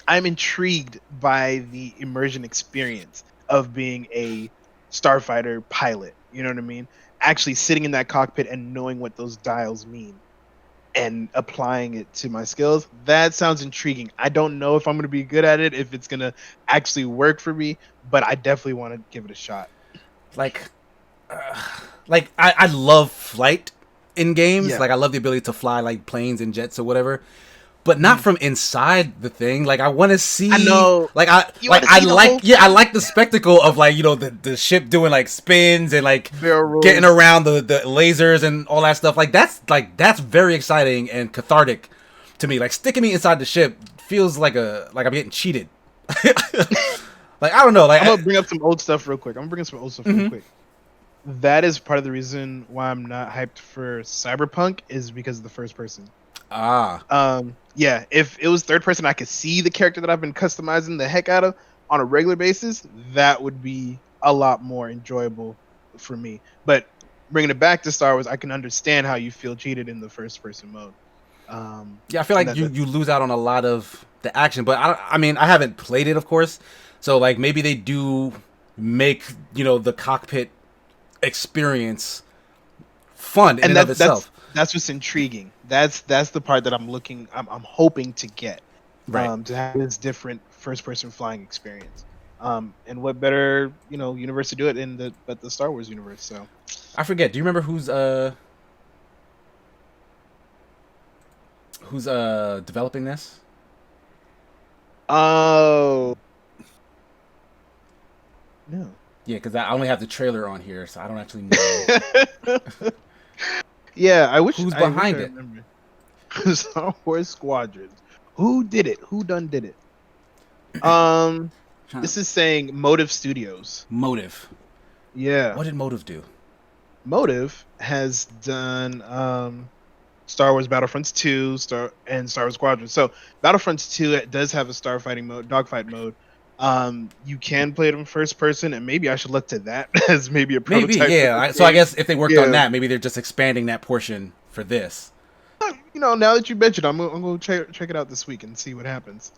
intrigued by the immersion experience of being a starfighter pilot. You know what I mean? Actually sitting in that cockpit and knowing what those dials mean. and applying it to my skills. That sounds intriguing. I don't know if I'm going to be good at it, if it's going to actually work for me, but I definitely want to give it a shot. Like I love flight in games. Yeah. Like I love the ability to fly like planes and jets or whatever, but not from inside the thing. Like I want to see. I know. Like I like the spectacle of like, you know, the ship doing like spins and like getting around the lasers and all that stuff. Like that's very exciting and cathartic to me. Like sticking me inside the ship feels like I'm getting cheated. Like I don't know. Like I'm gonna bring up some old stuff real quick. Real quick. That is part of the reason why I'm not hyped for Cyberpunk, is because of the first person. Yeah, if it was third person, I could see the character that I've been customizing the heck out of on a regular basis. That would be a lot more enjoyable for me. But bringing it back to Star Wars, I can understand how you feel cheated in the first person mode. Yeah, I feel like you lose out on a lot of the action. But I mean, I haven't played it, of course. So like maybe they do make, you know, the cockpit experience fun in and of itself. That's what's intriguing. That's the part that I'm hoping to get, right? To have this different first person flying experience. And what better, you know, universe to do it in but the Star Wars universe. So I forget. Do you remember who's developing this? Oh. No. Yeah, because I only have the trailer on here, so I don't actually know. Yeah, I wish. Who's behind it? Star Wars Squadrons. Who did it? Who done did it? This is saying Motive Studios. Motive. Yeah. What did Motive do? Motive has done Star Wars Battlefronts 2, Star Wars Squadrons. So Battlefronts 2 does have a starfighting mode, dogfight mode. You can play it in first person, and maybe I should look to that as maybe a prototype. Maybe, yeah. So I guess if they worked on that, maybe they're just expanding that portion for this. You know, now that you mentioned, I'm gonna check it out this week and see what happens.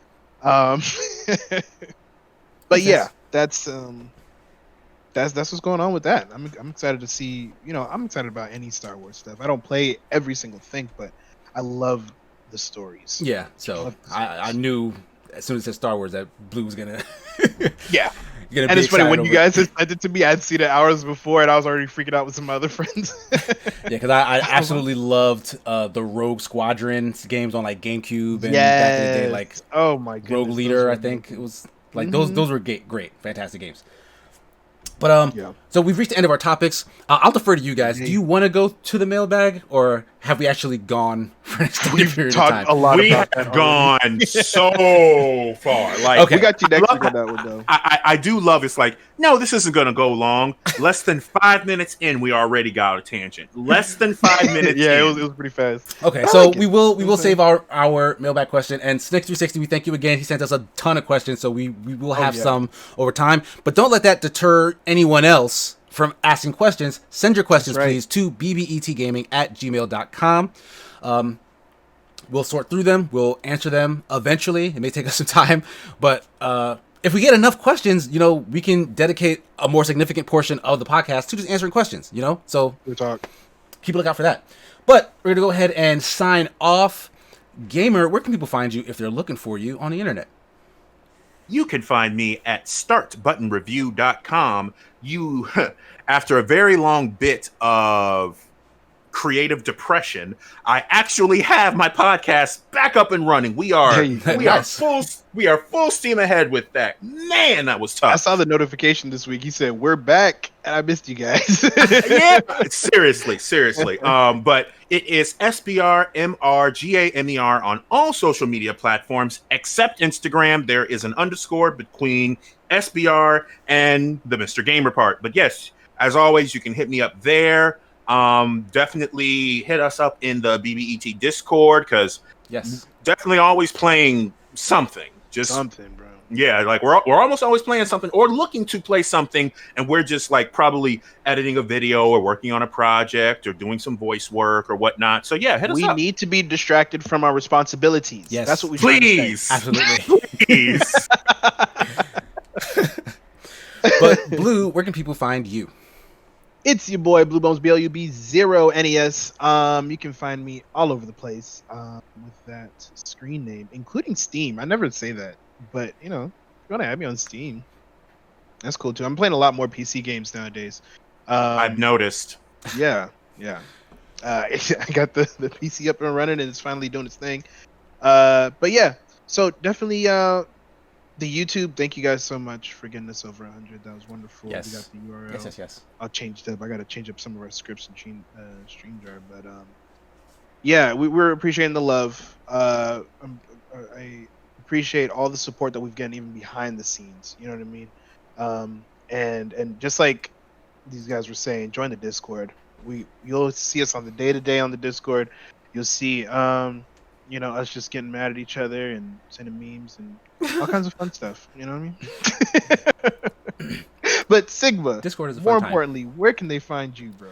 But yeah, that's what's going on with that. I'm excited to see. You know, I'm excited about any Star Wars stuff. I don't play every single thing, but I love the stories. Yeah, so I knew as soon as it said Star Wars that Blue was gonna yeah. And it's funny when you guys had sent it to me, I'd seen it hours before, and I was already freaking out with some other friends. Yeah, because I absolutely loved the Rogue Squadrons games on like GameCube and back in the day, like oh my goodness, Rogue Leader. I think it was like those were great, fantastic games. But so we've reached the end of our topics. I'll defer to you guys. Do you want to go to the mailbag, or have we actually gone for an extended period of time? We have gone so far. Like, okay, we got you next week on that one, though. I do love it's like, no, this isn't going to go long. Less than 5 minutes in, we already got a tangent. Less than 5 minutes. Yeah, it was pretty fast. Okay, so we will save our mailbag question. And Snick360, we thank you again. He sent us a ton of questions, so we will have some over time. But don't let that deter anyone else from asking questions. Send your questions, please, to BBETGaming@gmail.com. We'll sort through them. We'll answer them eventually. It may take us some time, but if we get enough questions, you know, we can dedicate a more significant portion of the podcast to just answering questions, you know? So keep a lookout for that. But we're going to go ahead and sign off. Gamer, where can people find you if they're looking for you on the internet? You can find me at startbuttonreview.com. After a very long bit of creative depression, I actually have my podcast back up and running. We are full steam ahead with that. Man, that was tough. I saw the notification this week. He said, "We're back," and I missed you guys. Yeah, seriously. But it is SBRMRGAMER on all social media platforms except Instagram. There is an underscore between SBR and the Mr. Gamer part. But yes, as always, you can hit me up there. Definitely hit us up in the BBET Discord, because definitely always playing something. Just something, bro. Yeah, like we're almost always playing something or looking to play something, and we're just like probably editing a video or working on a project or doing some voice work or whatnot. So yeah, hit us up. We need to be distracted from our responsibilities. Yes, that's what we please, absolutely, please. But Blue, where can people find you? It's your boy Blue Bones BLUB0NES. You can find me all over the place with that screen name, including Steam. I never say that, but if you want to add me on Steam, that's cool too. I'm playing a lot more PC games nowadays. I've noticed. Yeah. I got the PC up and running, and it's finally doing its thing. But yeah, so definitely the YouTube, thank you guys so much for getting us over 100. That was wonderful. Yes. We got the URL. Yes. I'll change that. I got to change up some of our scripts and StreamYard. But yeah, we're appreciating the love. I appreciate all the support that we've gotten even behind the scenes. You know what I mean? And just like these guys were saying, join the Discord. You'll see us on the day-to-day on the Discord. You'll see us just getting mad at each other and sending memes and all kinds of fun stuff. You know what I mean? But Sigma, Discord is a more fun importantly, where can they find you, bro?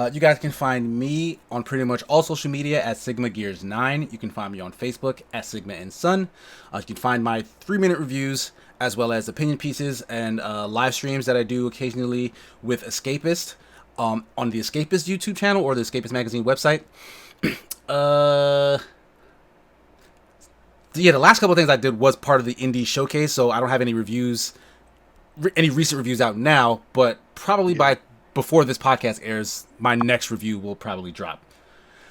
You guys can find me on pretty much all social media at Sigma Gears 9. You can find me on Facebook at Sigma and Sun. You can find my 3-minute reviews as well as opinion pieces and live streams that I do occasionally with Escapist on the Escapist YouTube channel or the Escapist Magazine website. Yeah, the last couple of things I did was part of the indie showcase, so I don't have any recent reviews out now, but probably before this podcast airs, my next review will probably drop.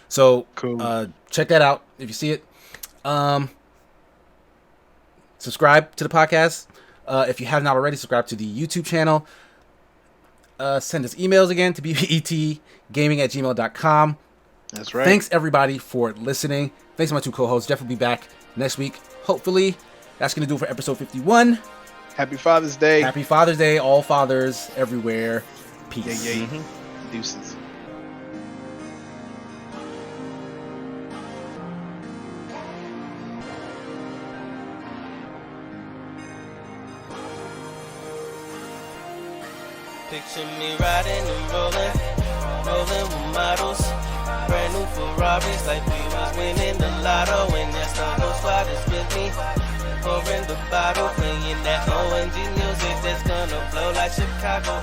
So cool. Check that out if you see it. Subscribe to the podcast. If you have not already, subscribe to the YouTube channel. Send us emails again to BBETGaming@gmail.com. That's right. Thanks everybody for listening. Thanks to my two co-hosts. Jeff will be back next week. Hopefully, that's going to do it for episode 51. Happy Father's Day. Happy Father's Day, all fathers everywhere. Peace. Yeah. Deuces. Picture me riding and rolling with models. Brand new Ferraris like we was winning the lotto. And that's all those fathers with me. Pouring the bottle, playing that ONG music that's gonna blow like Chicago.